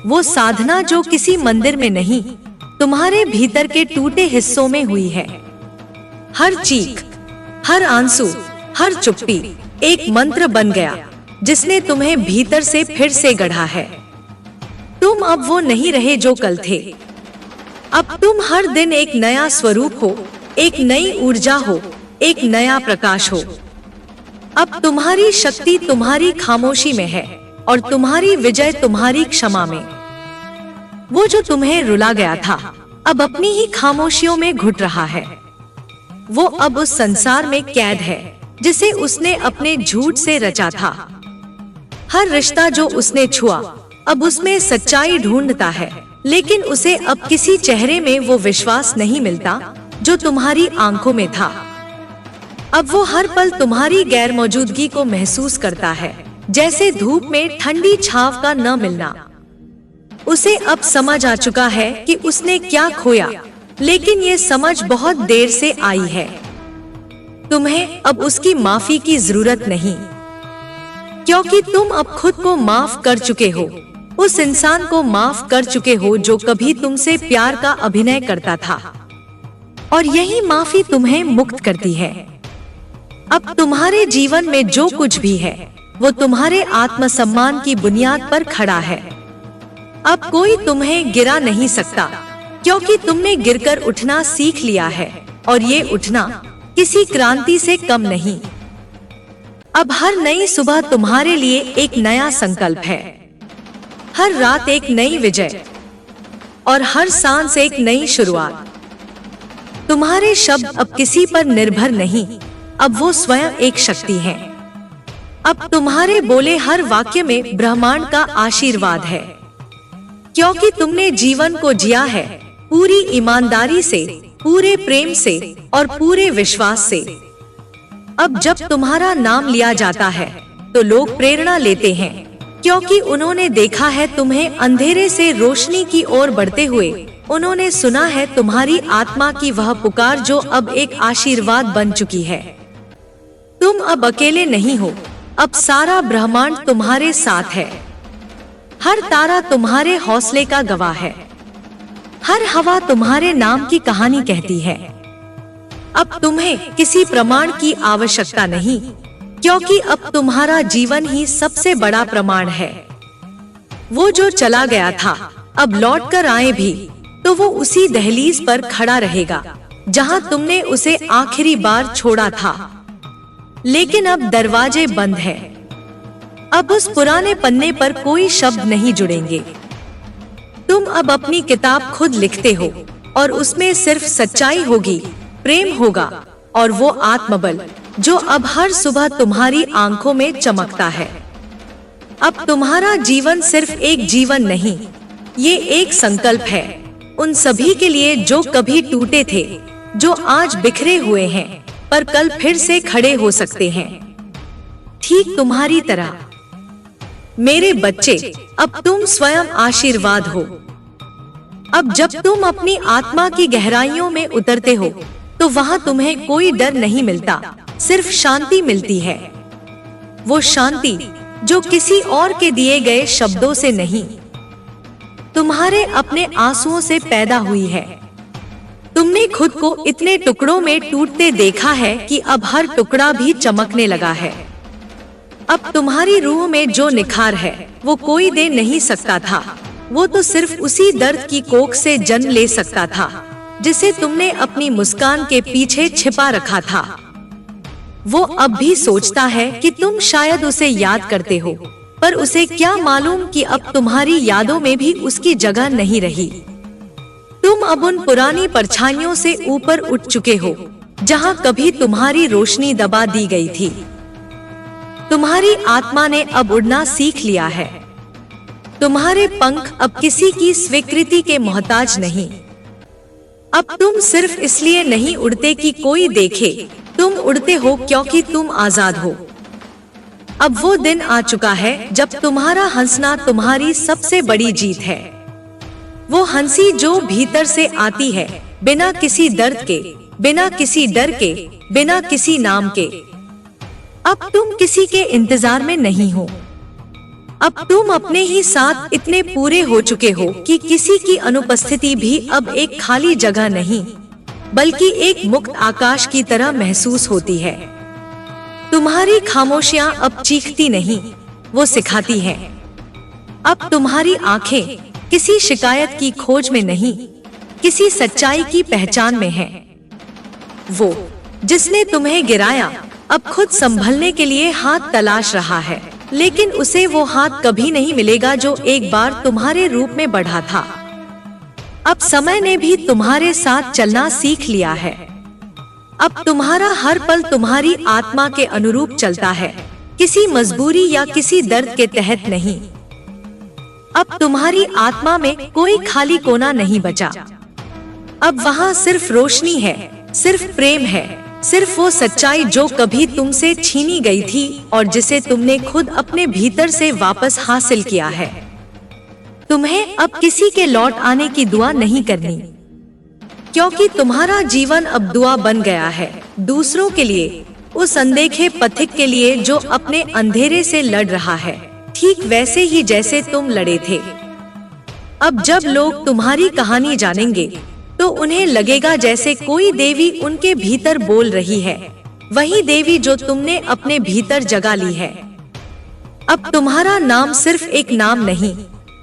वो साधना जो किसी मंदिर में नहीं, तुम्हारे भीतर के टूटे हिस्सों में हुई है। हर चीख, हर आंसू, हर चुप्पी एक मंत्र बन गया, जिसने तुम्हें भीतर से फिर से गढ़ा है। तुम अब वो नहीं रहे जो कल थे। अब तुम हर दिन एक नया स्वरूप हो, एक नई ऊर्जा हो, एक नया प्रकाश हो। अब तुम्हारी शक्ति तुम्हारी खामोशी में है, और तुम्हारी विजय तुम्हारी क्षमा में। वो जो तुम्हें रुला गया था अब अपनी ही खामोशियों में घुट रहा है। वो अब उस संसार में कैद है जिसे उसने अपने झूठ से रचा था। हर रिश्ता जो उसने छुआ अब उसमें सच्चाई ढूंढता है, लेकिन उसे अब किसी चेहरे में वो विश्वास नहीं मिलता जो तुम्हारी आंखों में था। अब वो हर पल तुम्हारी गैर मौजूदगी को महसूस करता है, जैसे धूप में ठंडी छांव का न मिलना। उसे अब समझ आ चुका है कि उसने क्या खोया, लेकिन ये समझ बहुत देर से आई है। तुम्हें अब उसकी माफी की जरूरत नहीं, क्योंकि तुम अब खुद को माफ कर चुके हो। उस इंसान को माफ कर चुके हो जो कभी तुमसे प्यार का अभिनय करता था, और यही माफी तुम्हें मुक्त करती है। अब तुम्हारे जीवन में जो कुछ भी है वो तुम्हारे आत्मसम्मान की बुनियाद पर खड़ा है। अब कोई तुम्हें गिरा नहीं सकता, क्योंकि तुमने गिरकर उठना सीख लिया है, और ये उठना किसी क्रांति से कम नहीं। अब हर नई सुबह तुम्हारे लिए एक नया संकल्प है, हर रात एक नई विजय, और हर सांस एक नई शुरुआत। तुम्हारे शब्द अब किसी पर निर्भर नहीं, अब वो स्वयं एक शक्ति है। अब तुम्हारे बोले हर वाक्य में ब्रह्मांड का आशीर्वाद है, क्योंकि तुमने जीवन को जिया है पूरी ईमानदारी से, पूरे प्रेम से और पूरे विश्वास से। अब जब तुम्हारा नाम लिया जाता है तो लोग प्रेरणा लेते हैं, क्योंकि उन्होंने देखा है तुम्हें अंधेरे से रोशनी की ओर बढ़ते हुए। उन्होंने सुना है तुम्हारी आत्मा की वह पुकार जो अब एक आशीर्वाद बन चुकी है। तुम अब अकेले नहीं हो, अब सारा ब्रह्मांड तुम्हारे साथ है। हर तारा तुम्हारे हौसले का गवाह है, हर हवा तुम्हारे नाम की कहानी कहती है। अब तुम्हें किसी प्रमाण की आवश्यकता नहीं, क्योंकि अब तुम्हारा जीवन ही सबसे बड़ा प्रमाण है। वो जो चला गया था अब लौट कर आए भी तो वो उसी दहलीज पर खड़ा रहेगा जहां तुमने उसे आखिरी बार छोड़ा था। लेकिन अब दरवाजे बंद हैं। अब उस पुराने पन्ने पर कोई शब्द नहीं जुड़ेंगे। तुम अब अपनी किताब खुद लिखते हो, और उसमें सिर्फ सच्चाई होगी, प्रेम होगा, और वो आत्मबल जो अब हर सुबह तुम्हारी आंखों में चमकता है। अब तुम्हारा जीवन सिर्फ एक जीवन नहीं, ये एक संकल्प है उन सभी के लिए जो कभी टूटे थे, जो आज बिखरे हुए हैं पर कल फिर से खड़े हो सकते हैं, ठीक तुम्हारी तरह। मेरे बच्चे, अब तुम स्वयं आशीर्वाद हो। अब जब तुम अपनी आत्मा की गहराइयों में उतरते हो तो वहां तुम्हें कोई डर नहीं मिलता, सिर्फ शांति मिलती है। वो शांति जो किसी और के दिए गए शब्दों से नहीं, तुम्हारे अपने आंसुओं से पैदा हुई है। तुमने खुद को इतने टुकड़ों में टूटते देखा है कि अब हर टुकड़ा भी चमकने लगा है। अब तुम्हारी रूह में जो निखार है वो कोई दे नहीं सकता था। वो तो सिर्फ उसी दर्द की कोख से जन्म ले सकता था जिसे तुमने अपनी मुस्कान के पीछे छिपा रखा था। वो अब भी सोचता है कि तुम शायद उसे याद करते हो, पर उसे क्या मालूम कि अब तुम्हारी यादों में भी उसकी जगह नहीं रही। तुम अब उन पुरानी परछाइयों से ऊपर उठ चुके हो जहां कभी तुम्हारी रोशनी दबा दी गई थी। तुम्हारी आत्मा ने अब उड़ना सीख लिया है। तुम्हारे पंख अब किसी की स्वीकृति के मोहताज नहीं। अब तुम सिर्फ इसलिए नहीं उड़ते कि कोई देखे, तुम उड़ते हो क्योंकि तुम आजाद हो। अब वो दिन आ चुका है जब तुम्हारा हंसना तुम्हारी सबसे बड़ी जीत है। वो हंसी जो भीतर से आती है, बिना किसी दर्द के, बिना किसी डर के, बिना किसी नाम के। अब तुम किसी के इंतजार में नहीं हो। अब तुम अपने ही साथ इतने पूरे हो चुके हो कि किसी की अनुपस्थिति भी अब एक खाली जगह नहीं, बल्कि एक मुक्त आकाश की तरह महसूस होती है। तुम्हारी खामोशियां अब चीखती नहीं, वो सिखाती हैं। अब तुम्हारी आंखें किसी शिकायत की खोज में नहीं, किसी सच्चाई की पहचान में है। वो जिसने तुम्हें गिराया अब खुद संभलने के लिए हाथ तलाश रहा है। लेकिन उसे वो हाथ कभी नहीं मिलेगा जो एक बार तुम्हारे रूप में बढ़ा था। अब समय ने भी तुम्हारे साथ चलना सीख लिया है। अब तुम्हारा हर पल तुम्हारी आत्मा के अनुरूप चलता है, किसी मजबूरी या किसी दर्द के तहत नहीं। अब तुम्हारी आत्मा में कोई खाली कोना नहीं बचा। अब वहाँ सिर्फ रोशनी है, सिर्फ प्रेम है, सिर्फ वो सच्चाई जो कभी तुमसे छीनी गई थी और जिसे तुमने खुद अपने भीतर से वापस हासिल किया है। तुम्हें अब किसी के लौट आने की दुआ नहीं करनी, क्योंकि तुम्हारा जीवन अब दुआ बन गया है दूसरों के लिए, उस अनदेखे पथिक के लिए जो अपने अंधेरे से लड़ रहा है, ठीक वैसे ही जैसे तुम लड़े थे। अब जब लोग तुम्हारी कहानी जानेंगे तो उन्हें लगेगा जैसे कोई देवी उनके भीतर बोल रही है, वही देवी जो तुमने अपने भीतर जगा ली है। अब तुम्हारा नाम सिर्फ एक नाम नहीं,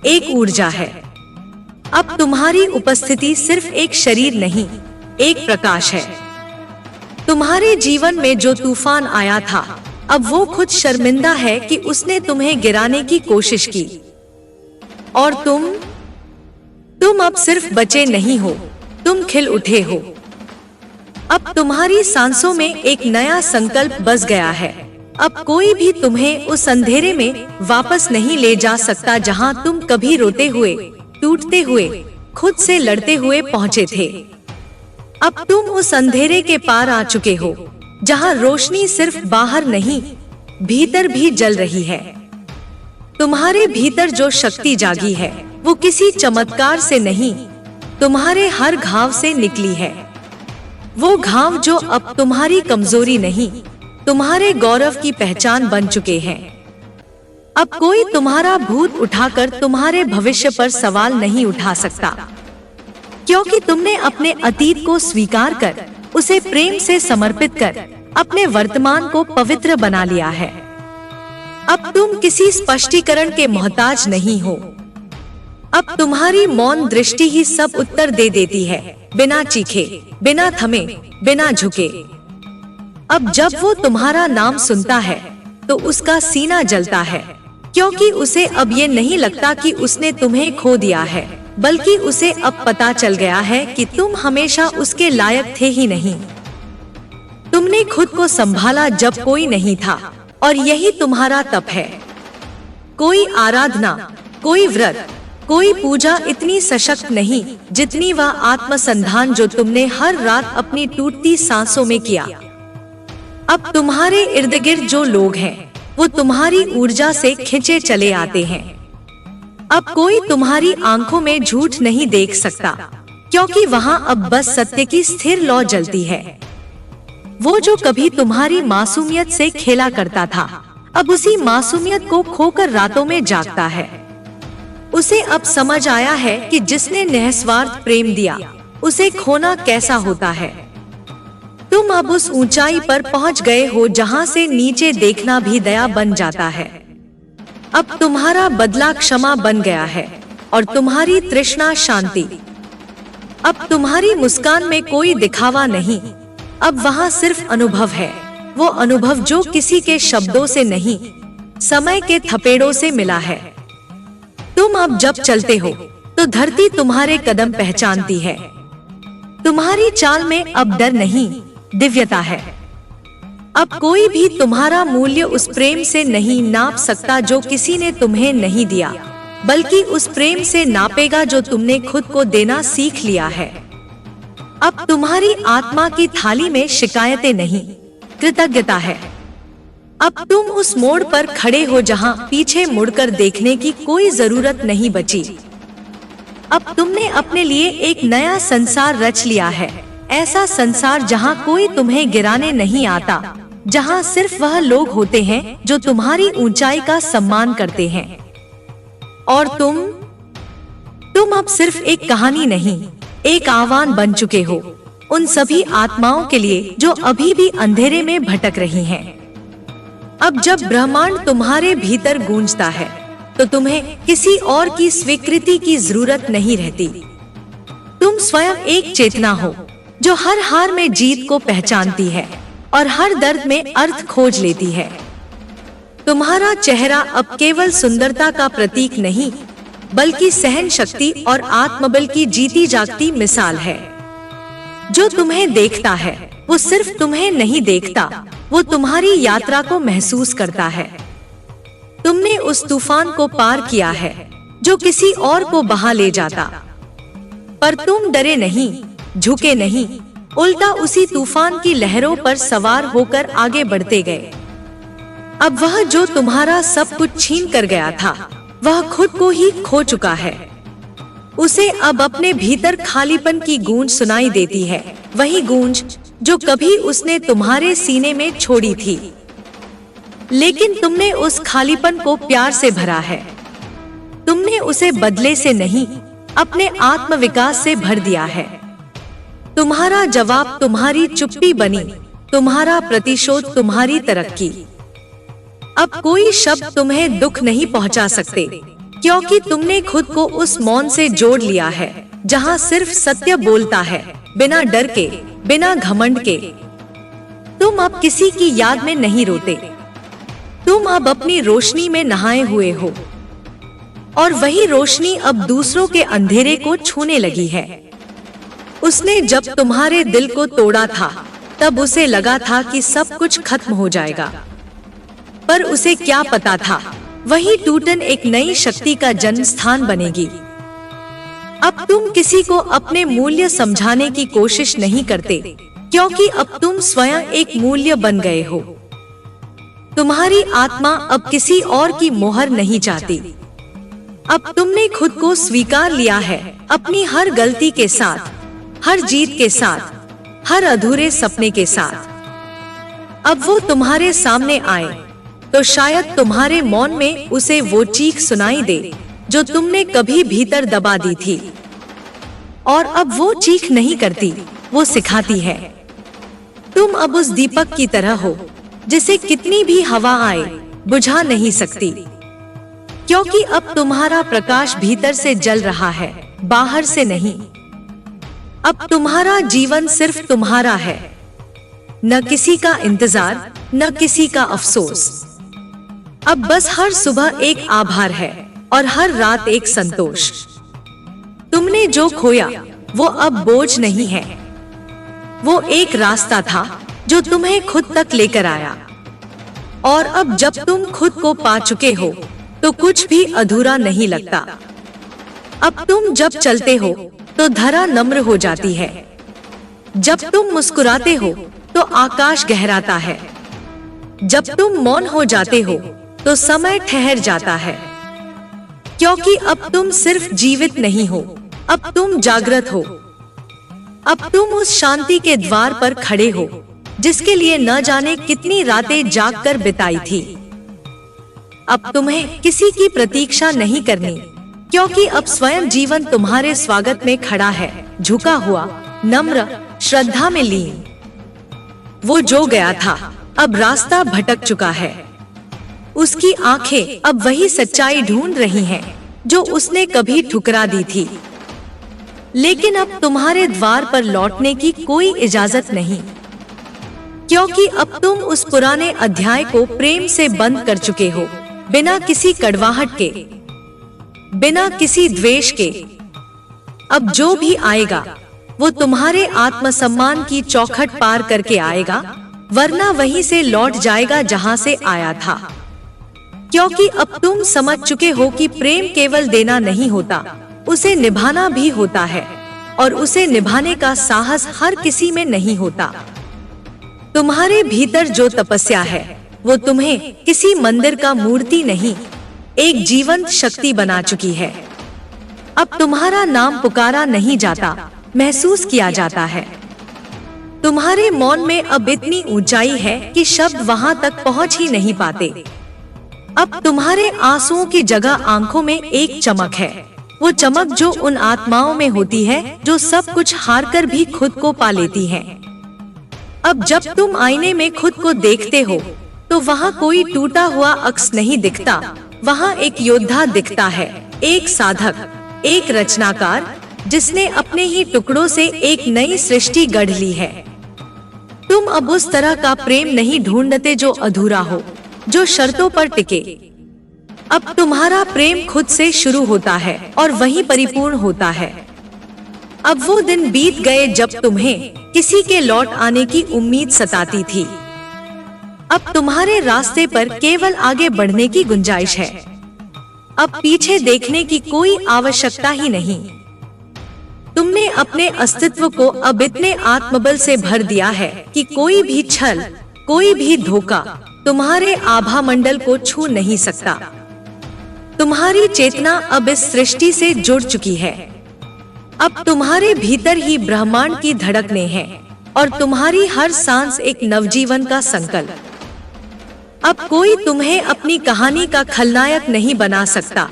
एक ऊर्जा है। अब तुम्हारी उपस्थिति सिर्फ एक शरीर नहीं, एक प्रकाश है। तुम्हारे जीवन में जो तूफान आया था, अब वो खुद शर्मिंदा है कि उसने तुम्हें गिराने की कोशिश की। और तुम अब सिर्फ बचे नहीं हो, तुम खिल उठे हो। अब तुम्हारी सांसों में एक नया संकल्प बस गया है। अब कोई भी तुम्हें उस अंधेरे में वापस नहीं ले जा सकता जहां तुम कभी रोते हुए, टूटते हुए, खुद से लड़ते हुए पहुंचे थे। अब तुम उस अंधेरे के पार आ चुके हो, जहां रोशनी सिर्फ बाहर नहीं, भीतर भी जल रही है। तुम्हारे भीतर जो शक्ति जागी है, वो किसी चमत्कार से नहीं, तुम्हारे हर घाव से निकली है। वो घाव जो अब तुम्हारी कमजोरी नहीं, तुम्हारे गौरव की पहचान बन चुके हैं। अब कोई तुम्हारा भूत उठाकर तुम्हारे भविष्य पर सवाल नहीं उठा सकता, क्योंकि तुमने अपने अतीत को स्वीकार कर, उसे प्रेम से समर्पित कर, अपने वर्तमान को पवित्र बना लिया है। अब तुम किसी स्पष्टीकरण के मोहताज नहीं हो। अब तुम्हारी मौन दृष्टि ही सब उत्तर दे देती है, बिना चीखे, बिना थमे, बिना झुके। अब जब वो तुम्हारा नाम सुनता है तो उसका सीना जलता है, क्योंकि उसे अब ये नहीं लगता कि उसने तुम्हें खो दिया है, बल्कि उसे अब पता चल गया है कि तुम हमेशा उसके लायक थे ही नहीं। तुमने खुद को संभाला जब कोई नहीं था, और यही तुम्हारा तप है। कोई आराधना, कोई व्रत, कोई पूजा इतनी सशक्त नहीं जितनी वह आत्मसंधान जो तुमने हर रात अपनी टूटती सांसों में किया। अब तुम्हारे इर्द गिर्द जो लोग हैं, वो तुम्हारी ऊर्जा से खिंचे चले आते हैं। अब कोई तुम्हारी आंखों में झूठ नहीं देख सकता, क्योंकि वहाँ अब बस सत्य की स्थिर लौ जलती है। वो जो कभी तुम्हारी मासूमियत से खेला करता था, अब उसी मासूमियत को खोकर रातों में जागता है। उसे अब समझ आया है कि जिसने निस्वार्थ प्रेम दिया, उसे खोना कैसा होता है। तुम अब उस ऊंचाई पर पहुंच गए हो जहां से नीचे देखना भी दया बन जाता है। अब तुम्हारा बदला क्षमा बन गया है, और तुम्हारी तृष्णा शांति। अब तुम्हारी मुस्कान में कोई दिखावा नहीं, अब वहाँ सिर्फ अनुभव है। वो अनुभव जो किसी के शब्दों से नहीं, समय के थपेड़ों से मिला है। तुम अब जब चलते हो तो धरती तुम्हारे कदम पहचानती है। तुम्हारी चाल में अब डर नहीं, दिव्यता है। अब कोई भी तुम्हारा मूल्य उस प्रेम से नहीं नाप सकता जो किसी ने तुम्हें नहीं दिया, बल्कि उस प्रेम से नापेगा जो तुमने खुद को देना सीख लिया है। अब तुम्हारी आत्मा की थाली में शिकायतें नहीं, कृतज्ञता है। अब तुम उस मोड़ पर खड़े हो जहां पीछे मुड़कर देखने की कोई जरूरत नहीं बची। अब तुमने अपने लिए एक नया संसार रच लिया है, ऐसा संसार जहां कोई तुम्हें गिराने नहीं आता, जहां सिर्फ वह लोग होते हैं जो तुम्हारी ऊंचाई का सम्मान करते हैं। और तुम अब सिर्फ एक कहानी नहीं, एक आह्वान बन चुके हो, उन सभी आत्माओं के लिए जो अभी भी अंधेरे में भटक रही हैं। अब जब ब्रह्मांड तुम्हारे भीतर गूंजता है, तो तुम्हें किसी और की स्वीकृति की जरूरत नहीं रहती। तुम स्वयं एक चेतना हो जो हर हार में जीत को पहचानती है और हर दर्द में अर्थ खोज लेती है। तुम्हारा चेहरा अब केवल सुंदरता का प्रतीक नहीं, बल्कि सहन शक्ति और आत्मबल की जीती जागती मिसाल है। जो तुम्हें देखता है वो सिर्फ तुम्हें नहीं देखता, वो तुम्हारी यात्रा को महसूस करता है। तुमने उस तूफान को पार किया है जो किसी और को बहा ले जाता, पर तुम डरे नहीं, झुके नहीं, उल्टा उसी तूफान की लहरों पर सवार होकर आगे बढ़ते गए। अब वह जो तुम्हारा सब कुछ छीन कर गया था, वह खुद को ही खो चुका है। उसे अब अपने भीतर खालीपन की गूंज सुनाई देती है, वही गूंज जो कभी उसने तुम्हारे सीने में छोड़ी थी। लेकिन तुमने उस खालीपन को प्यार से भरा है। तुमने उसे बदले से नहीं, अपने आत्मविकास से भर दिया है। तुम्हारा जवाब तुम्हारी चुप्पी बनी, तुम्हारा प्रतिशोध तुम्हारी तरक्की। अब कोई शब्द तुम्हें दुख नहीं पहुंचा सकते, क्योंकि तुमने खुद को उस मौन से जोड़ लिया है जहां सिर्फ सत्य बोलता है, बिना डर के, बिना घमंड के। तुम अब किसी की याद में नहीं रोते, तुम अब अपनी रोशनी में नहाए हुए हो, और वही रोशनी अब दूसरों के अंधेरे को छूने लगी है। उसने जब तुम्हारे दिल को तोड़ा था, तब उसे लगा था कि सब कुछ खत्म हो जाएगा, पर उसे क्या पता था, वही टूटन एक नई शक्ति का जन्म स्थान बनेगी। अब तुम किसी को अपने मूल्य समझाने की कोशिश नहीं करते, क्योंकि अब तुम स्वयं एक मूल्य बन गए हो। तुम्हारी आत्मा अब किसी और की मोहर नहीं चाहती। अब तुमने खुद को स्वीकार लिया है, अपनी हर गलती के साथ, हर जीत के साथ, हर अधूरे सपने के साथ। अब वो तुम्हारे सामने आए तो शायद तुम्हारे मौन में उसे वो चीख सुनाई दे जो तुमने कभी भीतर दबा दी थी। और अब वो चीख नहीं करती, वो सिखाती है। तुम अब उस दीपक की तरह हो जिसे कितनी भी हवा आए बुझा नहीं सकती, क्योंकि अब तुम्हारा प्रकाश भीतर से जल रहा है, बाहर से नहीं। अब तुम्हारा जीवन सिर्फ तुम्हारा है, न किसी का इंतजार, न किसी का अफसोस। अब बस हर सुबह एक आभार है और हर रात एक संतोष। तुमने जो खोया वो अब बोझ नहीं है, वो एक रास्ता था जो तुम्हें खुद तक लेकर आया। और अब जब तुम खुद को पा चुके हो तो कुछ भी अधूरा नहीं लगता। अब तुम जब चलते हो तो धरा नम्र हो जाती है, जब तुम मुस्कुराते हो तो आकाश गहराता है, जब तुम मौन हो जाते हो तो समय ठहर जाता है। क्योंकि अब तुम सिर्फ जीवित नहीं हो, अब तुम जागृत हो। अब तुम उस शांति के द्वार पर खड़े हो जिसके लिए न जाने कितनी रातें जागकर बिताई थी। अब तुम्हें किसी की प्रतीक्षा नहीं करनी, क्योंकि अब स्वयं जीवन तुम्हारे स्वागत में खड़ा है, झुका हुआ, नम्र, श्रद्धा में लीन। वो जो गया था अब रास्ता भटक चुका है। उसकी आंखें अब वही सच्चाई ढूंढ रही हैं जो उसने कभी ठुकरा दी थी। लेकिन अब तुम्हारे द्वार पर लौटने की कोई इजाजत नहीं, क्योंकि अब तुम उस पुराने अध्याय को प्रेम से बंद कर चुके हो, बिना किसी कड़वाहट के, बिना किसी द्वेष के। अब जो भी आएगा वो तुम्हारे आत्मसम्मान की चौखट पार करके आएगा, वरना वहीं से लौट जाएगा जहां से आया था। क्योंकि अब तुम समझ चुके हो कि प्रेम केवल देना नहीं होता, उसे निभाना भी होता है, और उसे निभाने का साहस हर किसी में नहीं होता। तुम्हारे भीतर जो तपस्या है वो तुम्हें किसी मंदिर का मूर्ति नहीं, एक जीवंत शक्ति बना चुकी है। अब तुम्हारा नाम पुकारा नहीं जाता, महसूस किया जाता है। तुम्हारे मौन में अब इतनी ऊंचाई है कि शब्द वहां तक पहुंच ही नहीं पाते। अब तुम्हारे आंसुओं की जगह आंखों में एक चमक है, वो चमक जो उन आत्माओं में होती है जो सब कुछ हारकर भी खुद को पा लेती हैं। अब जब तुम आईने में खुद को देखते हो तो वहाँ कोई टूटा हुआ अक्स नहीं दिखता, वहाँ एक योद्धा दिखता है, एक साधक, एक रचनाकार जिसने अपने ही टुकड़ों से एक नई सृष्टि गढ़ ली है। तुम अब उस तरह का प्रेम नहीं ढूंढते जो अधूरा हो, जो शर्तों पर टिके। अब तुम्हारा प्रेम खुद से शुरू होता है और वहीं परिपूर्ण होता है। अब वो दिन बीत गए जब तुम्हें किसी के लौट आने की उम्मीद सताती थी। अब तुम्हारे रास्ते पर केवल आगे बढ़ने की गुंजाइश है। अब पीछे देखने की कोई आवश्यकता ही नहीं। तुमने अपने अस्तित्व को अब इतने आत्मबल से भर दिया है कि कोई भी छल, कोई भी धोखा तुम्हारे आभा मंडल को छू नहीं सकता। तुम्हारी चेतना अब इस सृष्टि से जुड़ चुकी है। अब तुम्हारे भीतर ही ब्रह्मांड की धड़कनें हैं और तुम्हारी हर सांस एक नवजीवन का संकल्प। अब कोई तुम्हें अपनी कहानी का खलनायक नहीं बना सकता,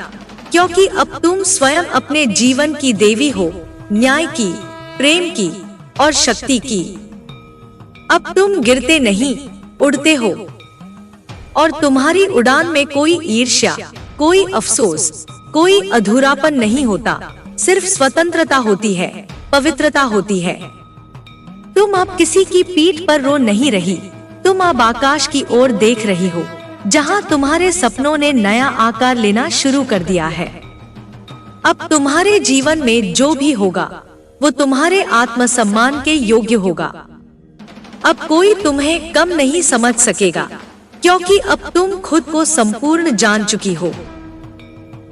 क्योंकि अब तुम स्वयं अपने जीवन की देवी हो, न्याय की, प्रेम की और शक्ति की। अब तुम गिरते नहीं, उड़ते हो। और तुम्हारी उड़ान में कोई ईर्ष्या, कोई अफसोस, कोई अधूरापन नहीं होता। सिर्फ स्वतंत्रता होती है, पवित्रता होती है। तुम अब किसी की पीठ पर रो नहीं रही। तुम अब आकाश की ओर देख रही हो, जहां तुम्हारे सपनों ने नया आकार लेना शुरू कर दिया है। अब तुम्हारे जीवन में जो भी होगा वो तुम्हारे आत्मसम्मान के योग्य होगा। अब कोई तुम्हें कम नहीं समझ सकेगा, क्योंकि अब तुम खुद को संपूर्ण जान चुकी हो।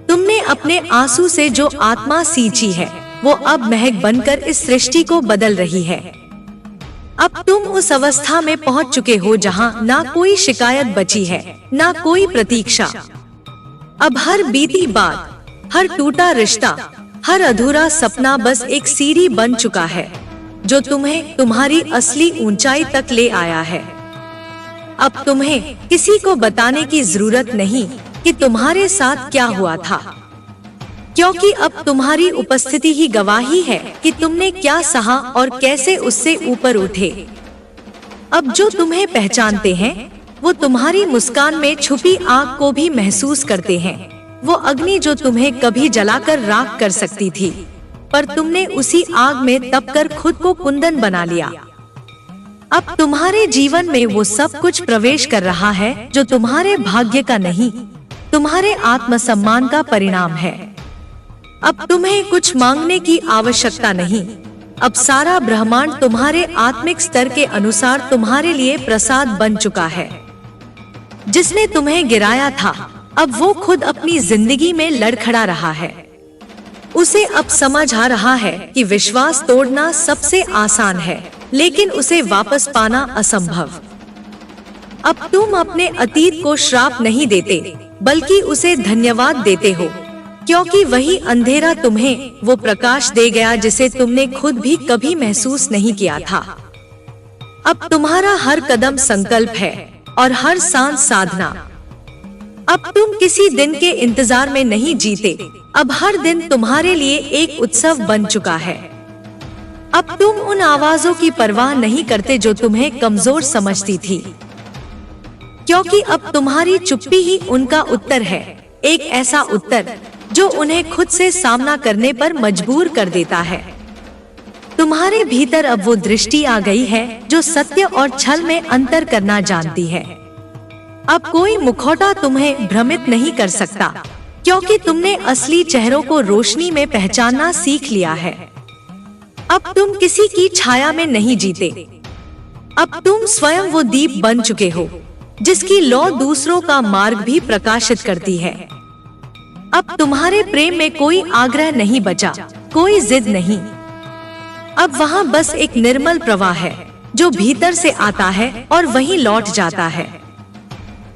तुमने अपने आंसू से जो आत्मा सींची है वो अब महक बनकर इस सृष्टि को बदल रही है। अब तुम उस अवस्था में पहुंच चुके हो जहां ना कोई शिकायत बची है, ना कोई प्रतीक्षा। अब हर बीती बात, हर टूटा रिश्ता, हर अधूरा सपना बस एक सीढ़ी बन चुका है जो तुम्हें तुम्हारी असली ऊंचाई तक ले आया है। अब तुम्हें किसी को बताने की जरूरत नहीं कि तुम्हारे साथ क्या हुआ था, क्योंकि अब तुम्हारी उपस्थिति ही गवाही है कि तुमने क्या सहा और कैसे उससे ऊपर उठे। अब जो तुम्हें पहचानते हैं वो तुम्हारी मुस्कान में छुपी आग को भी महसूस करते हैं। वो अग्नि जो तुम्हें कभी जलाकर राख कर सकती थी, पर तुमने उसी आग में तपकर खुद को कुंदन बना लिया। अब तुम्हारे जीवन में वो सब कुछ प्रवेश कर रहा है जो तुम्हारे भाग्य का नहीं, तुम्हारे आत्मसम्मान का परिणाम है। अब तुम्हें कुछ मांगने की आवश्यकता नहीं। अब सारा ब्रह्मांड तुम्हारे आत्मिक स्तर के अनुसार तुम्हारे लिए प्रसाद बन चुका है। जिसने तुम्हें गिराया था अब वो खुद अपनी जिंदगी में लड़खड़ा रहा है। उसे अब समझ आ रहा है कि विश्वास तोड़ना सबसे आसान है, लेकिन उसे वापस पाना असंभव। अब तुम अपने अतीत को श्राप नहीं देते, बल्कि उसे धन्यवाद देते हो, क्योंकि वही अंधेरा तुम्हें वो प्रकाश दे गया जिसे तुमने खुद भी कभी महसूस नहीं किया था। अब तुम्हारा हर कदम संकल्प है और हर सांस साधना। अब तुम किसी दिन के इंतजार में नहीं जीते, अब हर दिन तुम्हारे लिए एक उत्सव बन चुका है। अब तुम उन आवाजों की परवाह नहीं करते जो तुम्हें कमजोर समझती थी, क्योंकि अब तुम्हारी चुप्पी ही उनका उत्तर है, एक ऐसा उत्तर जो उन्हें खुद से सामना करने पर मजबूर कर देता है। तुम्हारे भीतर अब वो दृष्टि आ गई है जो सत्य और छल में अंतर करना जानती है। अब कोई मुखौटा तुम्हें भ्रमित नहीं कर सकता, क्योंकि तुमने असली चेहरों को रोशनी में पहचानना सीख लिया है। अब तुम किसी की छाया में नहीं जीते। अब तुम स्वयं वो दीप बन चुके हो जिसकी लौ दूसरों का मार्ग भी प्रकाशित करती है। अब तुम्हारे प्रेम में कोई आग्रह नहीं बचा, कोई जिद नहीं। अब वहाँ बस एक निर्मल प्रवाह है जो भीतर से आता है और वहीं लौट जाता है।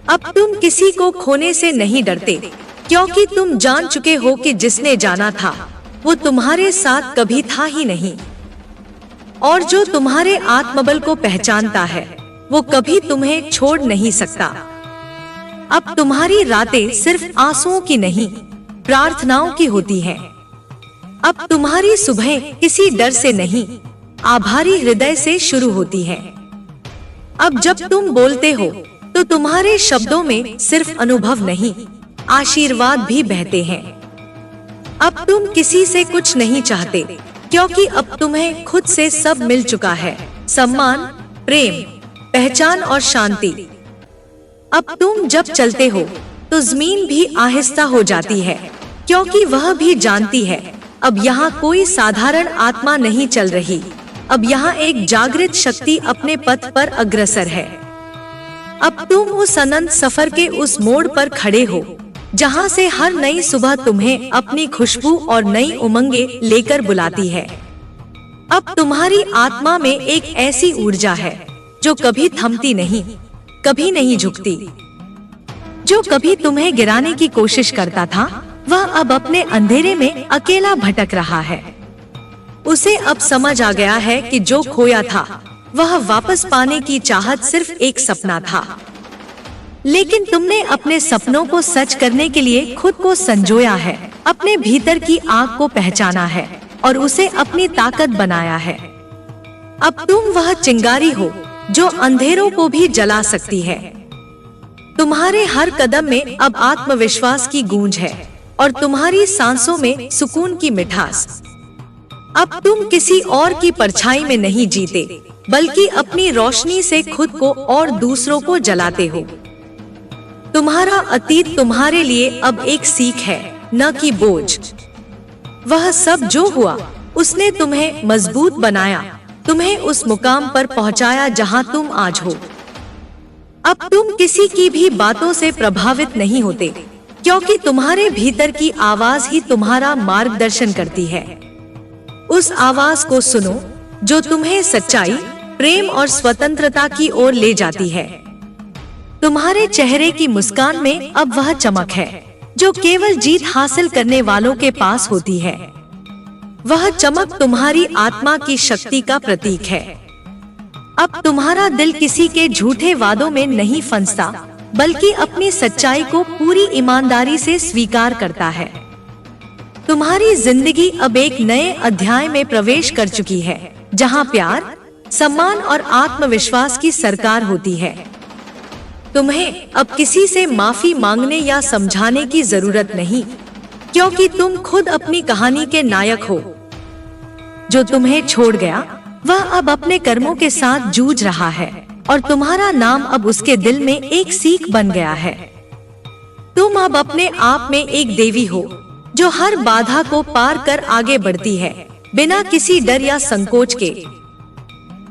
अब तुम किसी को खोने से नहीं डरते, क्योंकि तुम जान चुके हो कि जिसने जाना था वो तुम्हारे साथ कभी था ही नहीं, और जो तुम्हारे आत्मबल को पहचानता है वो कभी तुम्हें छोड़ नहीं सकता। अब तुम्हारी रातें सिर्फ आंसुओं की नहीं, प्रार्थनाओं की होती हैं। अब तुम्हारी सुबह किसी डर से नहीं, आभारी हृदय से शुरू होती है। अब जब तुम बोलते हो तो तुम्हारे शब्दों में सिर्फ अनुभव नहीं, आशीर्वाद भी बहते हैं। अब तुम किसी से कुछ नहीं चाहते, क्योंकि अब तुम्हें खुद से सब मिल चुका है, सम्मान, प्रेम, पहचान और शांति। अब तुम जब चलते हो तो जमीन भी आहिस्ता हो जाती है, क्योंकि वह भी जानती है अब यहाँ कोई साधारण आत्मा नहीं चल रही, अब यहाँ एक जागृत शक्ति अपने पथ पर अग्रसर है। अब तुम उस अनंत सफर के उस मोड़ पर खड़े हो जहाँ से हर नई सुबह तुम्हें अपनी खुशबू और नई उमंगे लेकर बुलाती है। अब तुम्हारी आत्मा में एक ऐसी ऊर्जा है जो कभी थमती नहीं, कभी नहीं झुकती। जो कभी तुम्हें गिराने की कोशिश करता था, वह अब अपने अंधेरे में अकेला भटक रहा है। उसे अब समझ आ गया है कि जो खोया था वह वापस पाने की चाहत सिर्फ एक सपना था। लेकिन तुमने अपने सपनों को सच करने के लिए खुद को संजोया है, अपने भीतर की आग को पहचाना है और उसे अपनी ताकत बनाया है। अब तुम वह चिंगारी हो जो अंधेरों को भी जला सकती है। तुम्हारे हर कदम में अब आत्मविश्वास की गूंज है और तुम्हारी सांसों में सुकून की मिठास। अब तुम किसी और की परछाई में नहीं जीते, बल्कि अपनी रोशनी से खुद को और दूसरों को जलाते हो। तुम्हारा अतीत तुम्हारे लिए अब एक सीख है, न कि बोझ। वह सब जो हुआ उसने तुम्हें मजबूत बनाया, तुम्हें उस मुकाम पर पहुंचाया जहां तुम आज हो। अब तुम किसी की भी बातों से प्रभावित नहीं होते, क्योंकि तुम्हारे भीतर की आवाज ही तुम्हारा मार्गदर्शन करती है। उस आवाज को सुनो जो तुम्हें सच्चाई, प्रेम और स्वतंत्रता की ओर ले जाती है। तुम्हारे चेहरे की मुस्कान में अब वह चमक है जो केवल जीत हासिल करने वालों के पास होती है। वह चमक तुम्हारी आत्मा की शक्ति का प्रतीक है। अब तुम्हारा दिल किसी के झूठे वादों में नहीं फंसता, बल्कि अपनी सच्चाई को पूरी ईमानदारी से स्वीकार करता है। तुम्हारी जिंदगी अब एक नए अध्याय में प्रवेश कर चुकी है, जहां प्यार, सम्मान और आत्मविश्वास की सरकार होती है। तुम्हें अब किसी से माफी मांगने या समझाने की जरूरत नहीं, क्योंकि तुम खुद अपनी कहानी के नायक हो। जो तुम्हें छोड़ गया वह अब अपने कर्मों के साथ जूझ रहा है और तुम्हारा नाम अब उसके दिल में एक सीख बन गया है। तुम अब अपने आप में एक देवी हो जो हर बाधा को पार कर आगे बढ़ती है, बिना किसी डर या संकोच के।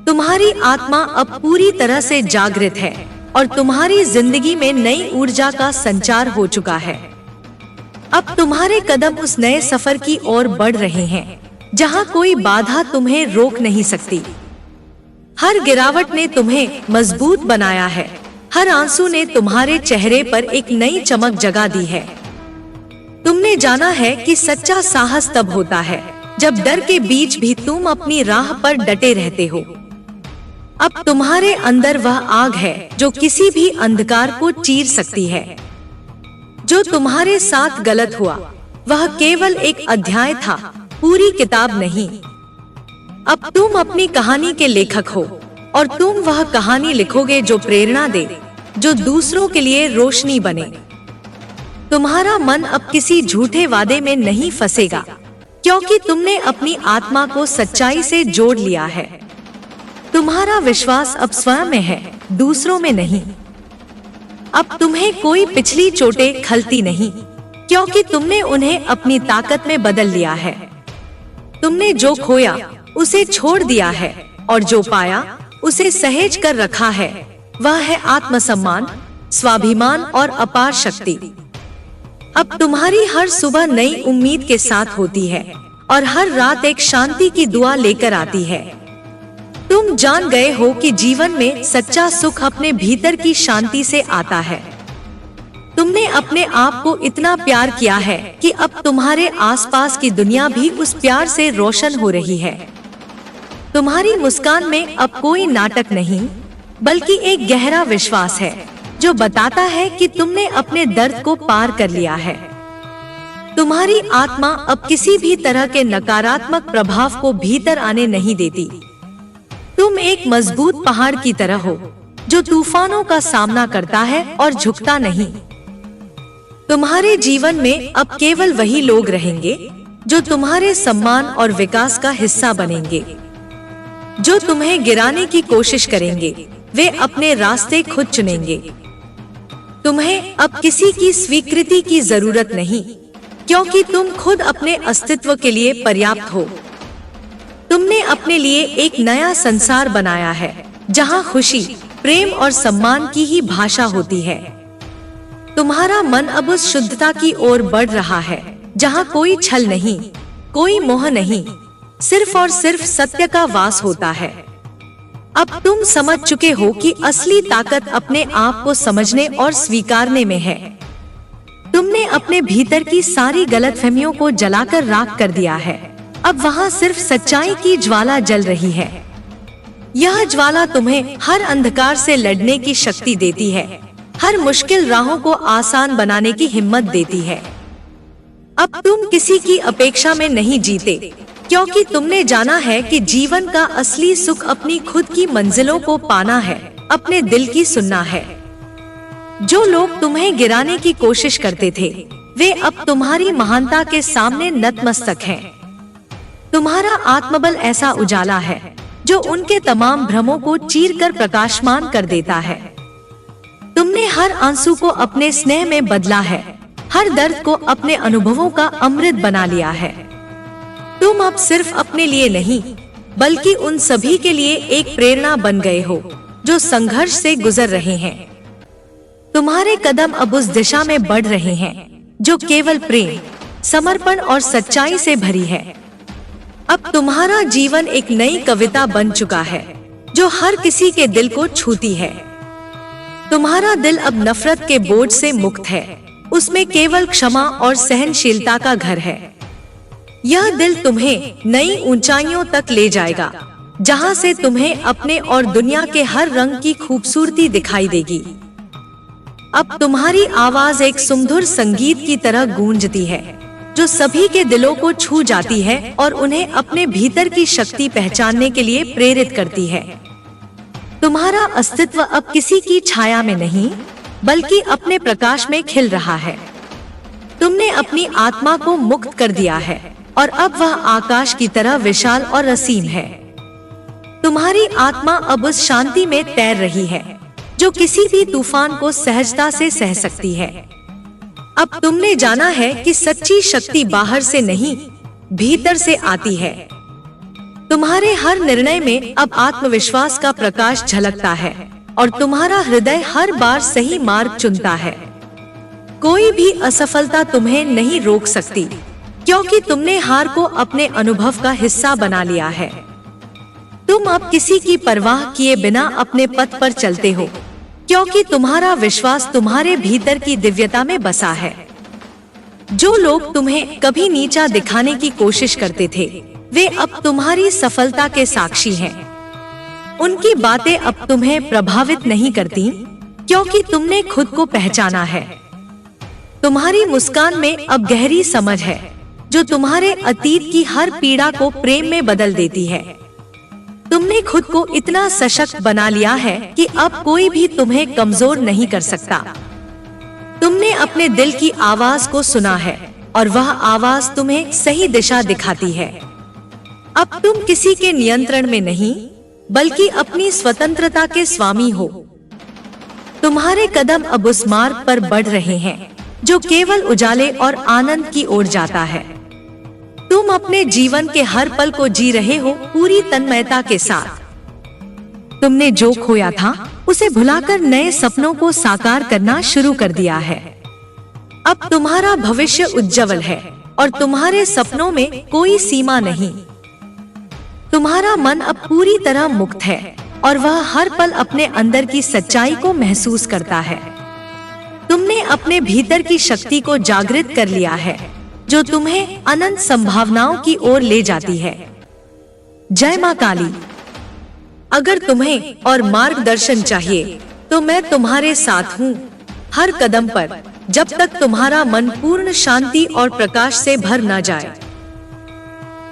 तुम्हारी आत्मा अब पूरी तरह से जागृत है और तुम्हारी जिंदगी में नई ऊर्जा का संचार हो चुका है। अब तुम्हारे कदम उस नए सफर की ओर बढ़ रहे हैं, जहां कोई बाधा तुम्हें रोक नहीं सकती। हर गिरावट ने तुम्हें मजबूत बनाया है, हर आंसू ने तुम्हारे चेहरे पर एक नई चमक जगा दी है। तुमने जाना है कि सच्चा साहस तब होता है जब डर के बीच भी तुम अपनी राह पर डटे रहते हो। अब तुम्हारे अंदर वह आग है जो किसी भी अंधकार को चीर सकती है। जो तुम्हारे साथ गलत हुआ वह केवल एक अध्याय था, पूरी किताब नहीं। अब तुम अपनी कहानी के लेखक हो और तुम वह कहानी लिखोगे जो प्रेरणा दे, जो दूसरों के लिए रोशनी बने। तुम्हारा मन अब किसी झूठे वादे में नहीं फंसेगा, क्योंकि तुमने अपनी आत्मा को सच्चाई से जोड़ लिया है। तुम्हारा विश्वास अब स्वयं में है, दूसरों में नहीं। अब तुम्हें कोई पिछली चोटें खलती नहीं, क्योंकि तुमने उन्हें अपनी ताकत में बदल लिया है। तुमने जो खोया उसे छोड़ दिया है और जो पाया उसे सहेज कर रखा है। वह है आत्मसम्मान, स्वाभिमान और अपार शक्ति। अब तुम्हारी हर सुबह नई उम्मीद के साथ होती है और हर रात एक शांति की दुआ लेकर आती है। तुम जान गए हो कि जीवन में सच्चा सुख अपने भीतर की शांति से आता है। तुमने अपने आप को इतना प्यार किया है कि अब तुम्हारे आसपास की दुनिया भी उस प्यार से रोशन हो रही है। तुम्हारी मुस्कान में अब कोई नाटक नहीं, बल्कि एक गहरा विश्वास है जो बताता है कि तुमने अपने दर्द को पार कर लिया है। तुम्हारी आत्मा अब किसी भी तरह के नकारात्मक प्रभाव को भीतर आने नहीं देती। तुम एक मजबूत पहाड़ की तरह हो जो तूफानों का सामना करता है और झुकता नहीं। तुम्हारे जीवन में अब केवल वही लोग रहेंगे जो तुम्हारे सम्मान और विकास का हिस्सा बनेंगे। जो तुम्हें गिराने की कोशिश करेंगे वे अपने रास्ते खुद चुनेंगे। तुम्हें अब किसी की स्वीकृति की जरूरत नहीं, क्योंकि तुम खुद अपने अस्तित्व के लिए पर्याप्त हो। तुमने अपने लिए एक नया संसार बनाया है, जहाँ खुशी, प्रेम और सम्मान की ही भाषा होती है। तुम्हारा मन अब उस शुद्धता की ओर बढ़ रहा है, जहाँ कोई छल नहीं, कोई मोह नहीं, सिर्फ और सिर्फ सत्य का वास होता है। अब तुम समझ चुके हो कि असली ताकत अपने आप को समझने और स्वीकारने में है। तुमने अपने भीतर की सारी गलतफहमियों को जलाकर राख कर दिया है। अब वहाँ सिर्फ सच्चाई की ज्वाला जल रही है। यह ज्वाला तुम्हें हर अंधकार से लड़ने की शक्ति देती है, हर मुश्किल राहों को आसान बनाने की हिम्मत देती है। अब तुम किसी की अपेक्षा में नहीं जीते, क्योंकि तुमने जाना है कि जीवन का असली सुख अपनी खुद की मंजिलों को पाना है, अपने दिल की सुनना है। जो लोग तुम्हें गिराने की कोशिश करते थे, वे अब तुम्हारी महानता के सामने नतमस्तक हैं। तुम्हारा आत्मबल ऐसा उजाला है जो उनके तमाम भ्रमों को चीरकर प्रकाशमान कर देता है। तुमने हर आंसू को अपने स्नेह में बदला है, हर दर्द को अपने अनुभवों का अमृत बना लिया है। तुम अब सिर्फ अपने लिए नहीं, बल्कि उन सभी के लिए एक प्रेरणा बन गए हो जो संघर्ष से गुजर रहे हैं। तुम्हारे कदम अब उस दिशा में बढ़ रहे हैं जो केवल प्रेम, समर्पण और सच्चाई से भरी है। अब तुम्हारा जीवन एक नई कविता बन चुका है जो हर किसी के दिल को छूती है। तुम्हारा दिल अब नफरत के बोझ से मुक्त है, उसमें केवल क्षमा और सहनशीलता का घर है। यह दिल तुम्हें नई ऊंचाइयों तक ले जाएगा, जहां से तुम्हें अपने और दुनिया के हर रंग की खूबसूरती दिखाई देगी। अब तुम्हारी आवाज एक सुमधुर संगीत की तरह गूंजती है, जो सभी के दिलों को छू जाती है और उन्हें अपने भीतर की शक्ति पहचानने के लिए प्रेरित करती है। तुम्हारा अस्तित्व अब किसी की छाया में नहीं, बल्कि अपने प्रकाश में खिल रहा है। तुमने अपनी आत्मा को मुक्त कर दिया है और अब वह आकाश की तरह विशाल और असीम है। तुम्हारी आत्मा अब उस शांति में तैर रही है जो किसी भी तूफान को सहजता से सह सकती है। अब तुमने जाना है कि सच्ची शक्ति बाहर से नहीं, भीतर से आती है। तुम्हारे हर निर्णय में अब आत्मविश्वास का प्रकाश झलकता है और तुम्हारा हृदय हर बार सही मार्ग चुनता है। कोई भी असफलता तुम्हें नहीं रोक सकती, क्योंकि तुमने हार को अपने अनुभव का हिस्सा बना लिया है। तुम अब किसी की परवाह किए बिना अपने पथ पर चलते हो, क्योंकि तुम्हारा विश्वास तुम्हारे भीतर की दिव्यता में बसा है। जो लोग तुम्हें कभी नीचा दिखाने की कोशिश करते थे, वे अब तुम्हारी सफलता के साक्षी हैं। उनकी बातें अब तुम्हें प्रभावित नहीं करती, क्योंकि तुमने खुद को पहचाना है। तुम्हारी मुस्कान में अब गहरी समझ है, जो तुम्हारे अतीत की हर पीड़ा को प्रेम में बदल देती है। तुमने खुद को इतना सशक्त बना लिया है कि अब कोई भी तुम्हें कमजोर नहीं कर सकता। तुमने अपने दिल की आवाज को सुना है और वह आवाज तुम्हें सही दिशा दिखाती है। अब तुम किसी के नियंत्रण में नहीं, बल्कि अपनी स्वतंत्रता के स्वामी हो। तुम्हारे कदम अब उस मार्ग पर बढ़ रहे हैं जो केवल उजाले और आनंद की ओर जाता है। तुम अपने जीवन के हर पल को जी रहे हो पूरी तन्मयता के साथ। तुमने जो खोया था, उसे भुलाकर नए सपनों को साकार करना शुरू कर दिया है। अब तुम्हारा भविष्य उज्जवल है और तुम्हारे सपनों में कोई सीमा नहीं। तुम्हारा मन अब पूरी तरह मुक्त है और वह हर पल अपने अंदर की सच्चाई को महसूस करता है। तुमने अपने भीतर की शक्ति को जागृत कर लिया है, जो तुम्हें अनंत संभावनाओं की ओर ले जाती है। जय मां काली। अगर तुम्हें और मार्गदर्शन चाहिए, तो मैं तुम्हारे साथ हूँ, हर कदम पर, जब तक तुम्हारा मन पूर्ण शांति और प्रकाश से भर न जाए।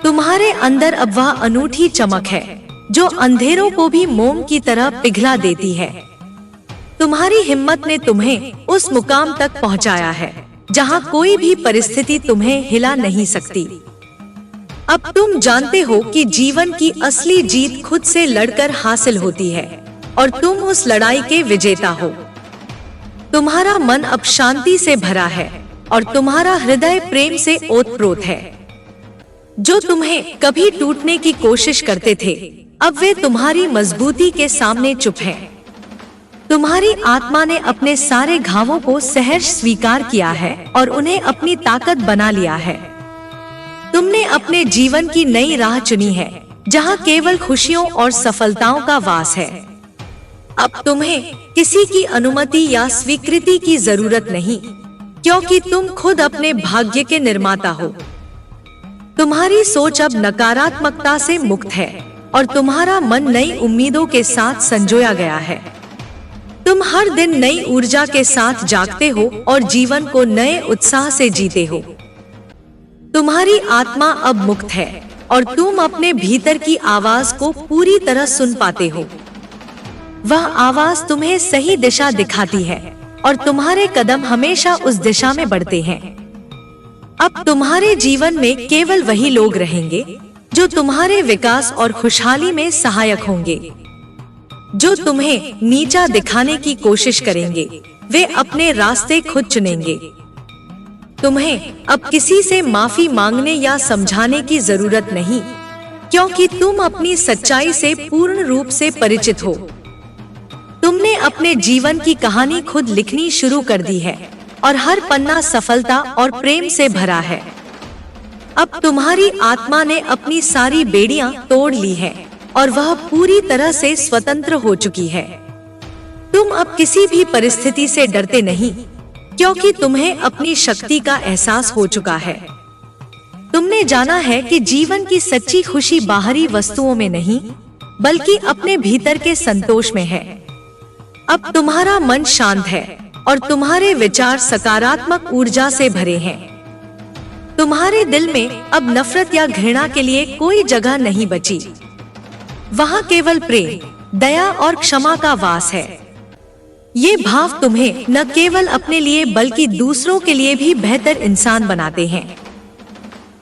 तुम्हारे अंदर अब वह अनूठी चमक है जो अंधेरों को भी मोम की तरह पिघला देती है। तुम्हारी हिम्मत ने तुम्हें उस मुकाम तक पहुंचाया है जहां कोई भी परिस्थिति तुम्हें हिला नहीं सकती। अब तुम जानते हो कि जीवन की असली जीत खुद से लड़कर हासिल होती है और तुम उस लड़ाई के विजेता हो। तुम्हारा मन अब शांति से भरा है और तुम्हारा हृदय प्रेम से ओतप्रोत है। जो तुम्हें कभी टूटने की कोशिश करते थे, अब वे तुम्हारी मजबूती के सामने चुप हैं। तुम्हारी आत्मा ने अपने सारे घावों को सहर्ष स्वीकार किया है और उन्हें अपनी ताकत बना लिया है। तुमने अपने जीवन की नई राह चुनी है, जहां केवल खुशियों और सफलताओं का वास है। अब तुम्हें किसी की अनुमति या स्वीकृति की जरूरत नहीं, क्योंकि तुम खुद अपने भाग्य के निर्माता हो। तुम्हारी सोच अब नकारात्मकता से मुक्त है और तुम्हारा मन नई उम्मीदों के साथ संजोया गया है। तुम हर दिन नई ऊर्जा के साथ जागते हो और जीवन को नए उत्साह से जीते हो। तुम्हारी आत्मा अब मुक्त है और तुम अपने भीतर की आवाज को पूरी तरह सुन पाते हो। वह आवाज तुम्हें सही दिशा दिखाती है और तुम्हारे कदम हमेशा उस दिशा में बढ़ते हैं। अब तुम्हारे जीवन में केवल वही लोग रहेंगे जो तुम्हारे विकास और खुशहाली में सहायक होंगे। जो तुम्हें नीचा दिखाने की कोशिश करेंगे, वे अपने रास्ते खुद चुनेंगे। तुम्हें अब किसी से माफी मांगने या समझाने की जरूरत नहीं, क्योंकि तुम अपनी सच्चाई से पूर्ण रूप से परिचित हो। तुमने अपने जीवन की कहानी खुद लिखनी शुरू कर दी है और हर पन्ना सफलता और प्रेम से भरा है। अब तुम्हारी आत्मा ने अपनी सारी बेड़ियां तोड़ ली हैं और वह पूरी तरह से स्वतंत्र हो चुकी है। तुम अब किसी भी परिस्थिति से डरते नहीं, क्योंकि तुम्हें अपनी शक्ति का एहसास हो चुका है। तुमने जाना है कि जीवन की सच्ची खुशी बाहरी वस्तुओं में नहीं, बल्कि अपने भीतर के संतोष में है। अब तुम्हारा मन शांत है और तुम्हारे विचार सकारात्मक ऊर्जा से भरे हैं। तुम्हारे दिल में अब नफरत या घृणा के लिए कोई जगह नहीं बची। वहाँ केवल प्रेम, दया और क्षमा का वास है। ये भाव तुम्हें न केवल अपने लिए बल्कि दूसरों के लिए भी बेहतर इंसान बनाते हैं।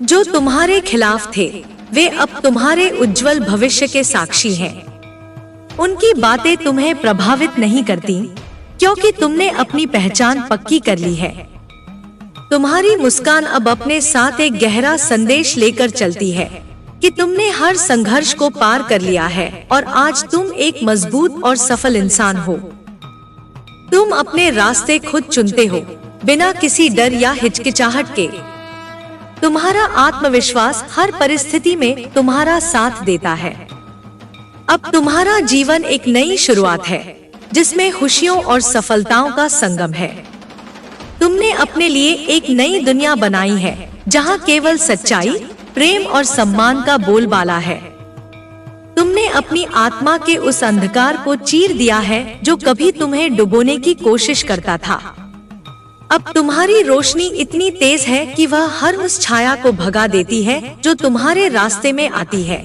जो तुम्हारे खिलाफ थे, वे अब तुम्हारे उज्जवल भविष्य के साक्षी हैं। उनकी बातें तुम्हें प्रभावित नहीं करती, क्योंकि तुमने अपनी पहचान पक्की कर ली है। तुम्हारी मुस्कान अब अपने साथ एक गहरा संदेश लेकर चलती है कि तुमने हर संघर्ष को पार कर लिया है और आज तुम एक मजबूत और सफल इंसान हो। तुम अपने रास्ते खुद चुनते हो, बिना किसी डर या हिचकिचाहट के। तुम्हारा आत्मविश्वास हर परिस्थिति में तुम्हारा साथ देता है। अब तुम्हारा जीवन एक नई शुरुआत है, जिसमें खुशियों और सफलताओं का संगम है। तुमने अपने लिए एक नई दुनिया बनाई है, जहां केवल सच्चाई, प्रेम और सम्मान का बोलबाला है। तुमने अपनी आत्मा के उस अंधकार को चीर दिया है जो कभी तुम्हें डुबोने की कोशिश करता था। अब तुम्हारी रोशनी इतनी तेज है कि वह हर उस छाया को भगा देती है जो तुम्हारे रास्ते में आती है।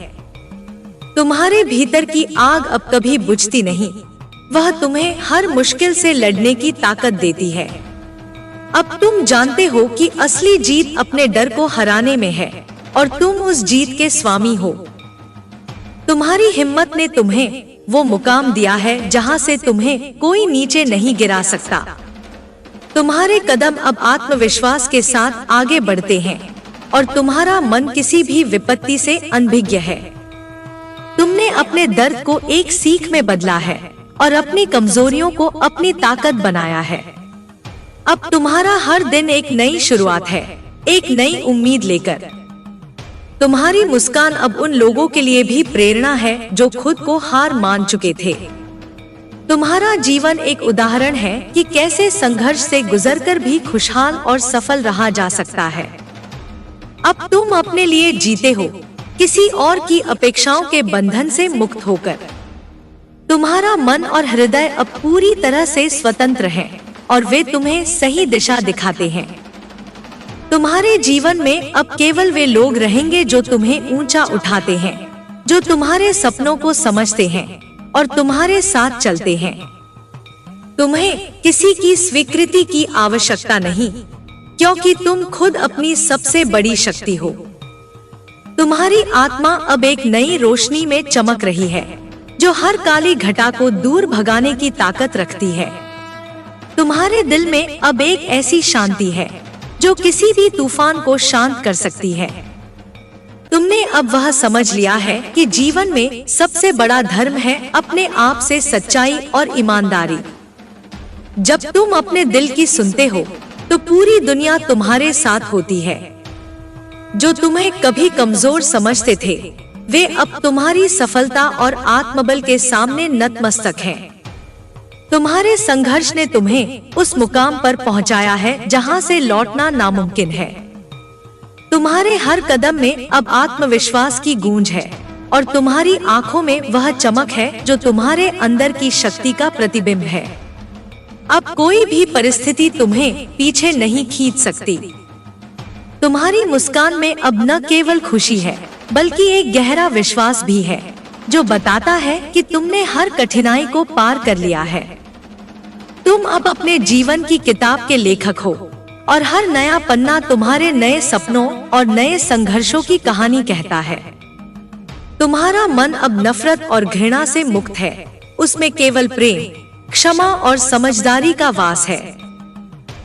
तुम्हारे भीतर की आग अब कभी बुझती नहीं, वह तुम्हें हर मुश्किल से लड़ने की ताकत देती है। अब तुम जानते हो कि असली जीत अपने डर को हराने में है और तुम उस जीत के स्वामी हो। तुम्हारी हिम्मत ने तुम्हें वो मुकाम दिया है जहां से तुम्हें कोई नीचे नहीं गिरा सकता। तुम्हारे कदम अब आत्मविश्वास के साथ आगे बढ़ते हैं और तुम्हारा मन किसी भी विपत्ति से अनभिज्ञ है। तुमने अपने दर्द को एक सीख में बदला है और अपनी कमजोरियों को अपनी ताकत बनाया है। अब तुम्हारा हर दिन एक नई शुरुआत है, एक नई उम्मीद लेकर। तुम्हारी मुस्कान अब उन लोगों के लिए भी प्रेरणा है जो खुद को हार मान चुके थे। तुम्हारा जीवन एक उदाहरण है कि कैसे संघर्ष से गुजरकर भी खुशहाल और सफल रहा जा सकता है। अब तुम अपने लिए जीते हो, किसी और की अपेक्षाओं के बंधन से मुक्त होकर। तुम्हारा मन और हृदय अब पूरी तरह से स्वतंत्र हैं और वे तुम्हें सही दिशा दिखाते हैं। तुम्हारे जीवन में अब केवल वे लोग रहेंगे जो तुम्हें ऊंचा उठाते हैं, जो तुम्हारे सपनों को समझते हैं और तुम्हारे साथ चलते हैं। तुम्हें किसी की स्वीकृति की आवश्यकता नहीं, क्योंकि तुम खुद अपनी सबसे बड़ी शक्ति हो। तुम्हारी आत्मा अब एक नई रोशनी में चमक रही है, जो हर काली घटा को दूर भगाने की ताकत रखती है। तुम्हारे दिल में अब एक ऐसी शांति है जो किसी भी तूफान को शांत कर सकती है। तुमने अब वह समझ लिया है कि जीवन में सबसे बड़ा धर्म है अपने आप से सच्चाई और ईमानदारी। जब तुम अपने दिल की सुनते हो तो पूरी दुनिया तुम्हारे साथ होती है। जो तुम्हें कभी कमजोर समझते थे वे अब तुम्हारी सफलता और आत्मबल के सामने नतमस्तक हैं। तुम्हारे संघर्ष ने तुम्हें उस मुकाम पर पहुंचाया है जहां से लौटना नामुमकिन है। तुम्हारे हर कदम में अब आत्मविश्वास की गूंज है और तुम्हारी आंखों में वह चमक है जो तुम्हारे अंदर की शक्ति का प्रतिबिंब है। अब कोई भी परिस्थिति तुम्हें पीछे नहीं खींच सकती। तुम्हारी मुस्कान में अब न केवल खुशी है बल्कि एक गहरा विश्वास भी है जो बताता है कि तुमने हर कठिनाई को पार कर लिया है। तुम अब अपने जीवन की किताब के लेखक हो और हर नया पन्ना तुम्हारे नए सपनों और नए संघर्षों की कहानी कहता है। तुम्हारा मन अब नफरत और घृणा से मुक्त है। उसमें केवल प्रेम, क्षमा और समझदारी का वास है।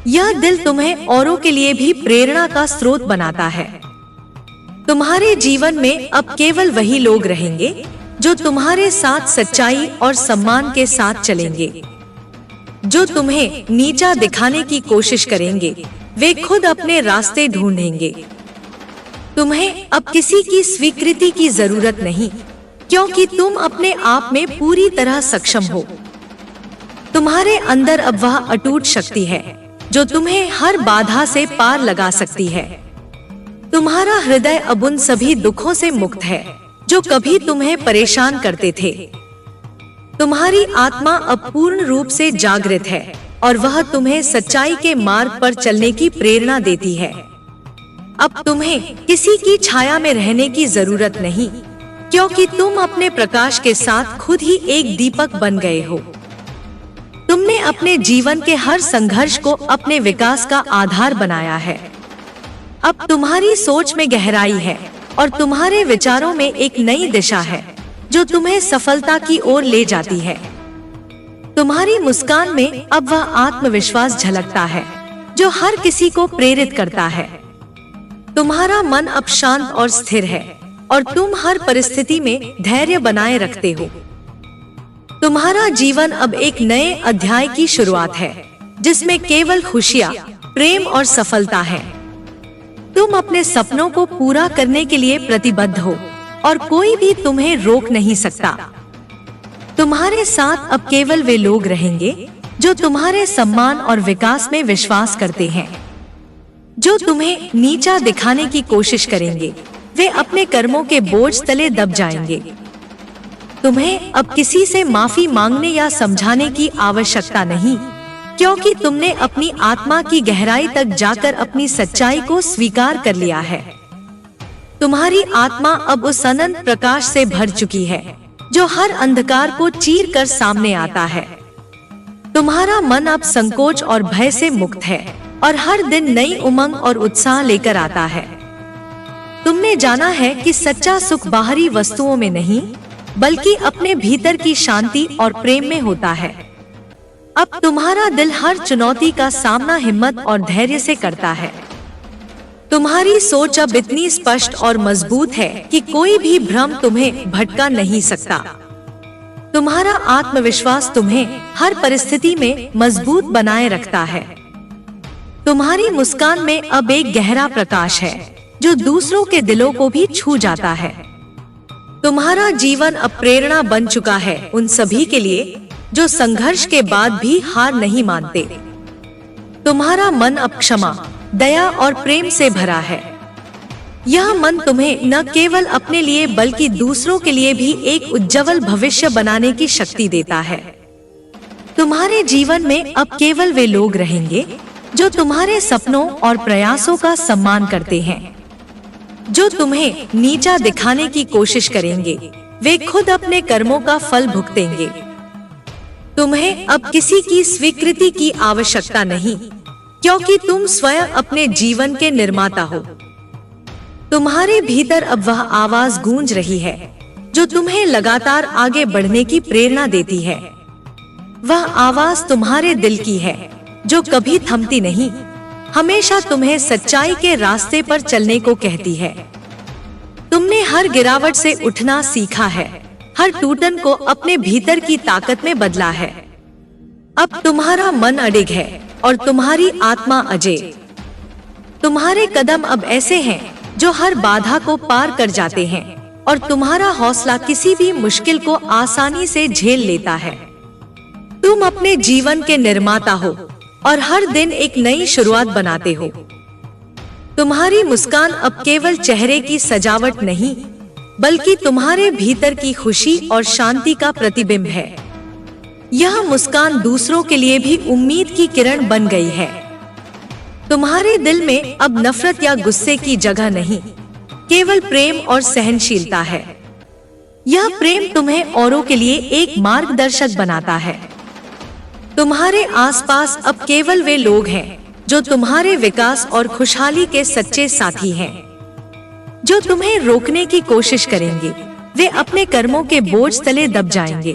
यह दिल तुम्हें औरों के लिए भी प्रेरणा का स्रोत बनाता है। तुम्हारे जीवन में अब केवल वही लोग रहेंगे जो तुम्हारे साथ सच्चाई और सम्मान के साथ चलेंगे। जो तुम्हें नीचा दिखाने की कोशिश करेंगे वे खुद अपने रास्ते ढूंढेंगे। तुम्हें अब किसी की स्वीकृति की जरूरत नहीं, क्योंकि तुम अपने आप में पूरी तरह सक्षम हो। तुम्हारे अंदर अब वह अटूट शक्ति है जो तुम्हें हर बाधा से पार लगा सकती है। तुम्हारा हृदय अब उन सभी दुखों से मुक्त है जो कभी तुम्हें परेशान करते थे। तुम्हारी आत्मा अब पूर्ण रूप से जागृत है और वह तुम्हें सच्चाई के मार्ग पर चलने की प्रेरणा देती है। अब तुम्हें किसी की छाया में रहने की जरूरत नहीं, क्योंकि तुम अपने प्रकाश के साथ खुद ही एक दीपक बन गए हो। तुमने अपने जीवन के हर संघर्ष को अपने विकास का आधार बनाया है। अब तुम्हारी सोच में गहराई है और तुम्हारे विचारों में एक नई दिशा है जो तुम्हें सफलता की ओर ले जाती है। तुम्हारी मुस्कान में अब वह आत्मविश्वास झलकता है जो हर किसी को प्रेरित करता है। तुम्हारा मन अब शांत और स्थिर है और तुम हर परिस्थिति में धैर्य बनाए रखते हो। तुम्हारा जीवन अब एक नए अध्याय की शुरुआत है जिसमें केवल खुशियाँ, प्रेम और सफलता है। तुम अपने सपनों को पूरा करने के लिए प्रतिबद्ध हो और कोई भी तुम्हें रोक नहीं सकता। तुम्हारे साथ अब केवल वे लोग रहेंगे जो तुम्हारे सम्मान और विकास में विश्वास करते हैं। जो तुम्हें नीचा दिखाने की कोशिश करेंगे वे अपने कर्मों के बोझ तले दब जाएंगे। तुम्हें अब किसी से माफी मांगने या समझाने की आवश्यकता नहीं, क्योंकि तुमने अपनी आत्मा की गहराई तक जाकर अपनी सच्चाई को स्वीकार कर लिया है। तुम्हारी आत्मा अब उस अनंत प्रकाश से भर चुकी है जो हर अंधकार को चीर कर सामने आता है। तुम्हारा मन अब संकोच और भय से मुक्त है और हर दिन नई उमंग और उत्साह लेकर आता है। तुमने जाना है कि सच्चा सुख बाहरी वस्तुओं में नहीं बल्कि अपने भीतर की शांति और प्रेम में होता है। अब तुम्हारा दिल हर चुनौती का सामना हिम्मत और धैर्य से करता है। तुम्हारी सोच अब इतनी स्पष्ट और मजबूत है कि कोई भी भ्रम तुम्हें भटका नहीं सकता। तुम्हारा आत्मविश्वास तुम्हें हर परिस्थिति में मजबूत बनाए रखता है। तुम्हारी मुस्कान में अब एक गहरा प्रकाश है जो दूसरों के दिलों को भी छू जाता है। तुम्हारा जीवन अब प्रेरणा बन चुका है उन सभी के लिए जो संघर्ष के बाद भी हार नहीं मानते। तुम्हारा मन अब क्षमा, दया और प्रेम से भरा है। यह मन तुम्हें न केवल अपने लिए बल्कि दूसरों के लिए भी एक उज्जवल भविष्य बनाने की शक्ति देता है। तुम्हारे जीवन में अब केवल वे लोग रहेंगे जो तुम्हारे सपनों और प्रयासों का सम्मान करते हैं। जो तुम्हें नीचा दिखाने की कोशिश करेंगे वे खुद अपने कर्मों का फल भुगतेंगे। तुम्हें अब किसी की स्वीकृति की आवश्यकता नहीं, क्योंकि तुम स्वयं अपने जीवन के निर्माता हो। तुम्हारे भीतर अब वह आवाज गूंज रही है जो तुम्हें लगातार आगे बढ़ने की प्रेरणा देती है। वह आवाज तुम्हारे दिल की है जो कभी थमती नहीं, हमेशा तुम्हें सच्चाई के रास्ते पर चलने को कहती है। तुमने हर गिरावट से उठना सीखा है, हर टूटन को अपने भीतर की ताकत में बदला है। अब तुम्हारा मन अडिग है और तुम्हारी आत्मा अजेय। तुम्हारे कदम अब ऐसे हैं जो हर बाधा को पार कर जाते हैं और तुम्हारा हौसला किसी भी मुश्किल को आसानी से झेल लेता है। तुम अपने जीवन के निर्माता हो और हर दिन एक नई शुरुआत बनाते हो। तुम्हारी मुस्कान अब केवल चेहरे की सजावट नहीं, बल्कि तुम्हारे भीतर की खुशी और शांति का प्रतिबिंब है। यह मुस्कान दूसरों के लिए भी उम्मीद की किरण बन गई है। तुम्हारे दिल में अब नफरत या गुस्से की जगह नहीं, केवल प्रेम और सहनशीलता है। यह प्रेम तुम्हें औरों के लिए एक मार्गदर्शक बनाता है। तुम्हारे आसपास अब केवल वे लोग हैं जो तुम्हारे विकास और खुशहाली के सच्चे साथी हैं। जो तुम्हें रोकने की कोशिश करेंगे, वे अपने कर्मों के बोझ तले दब जाएंगे।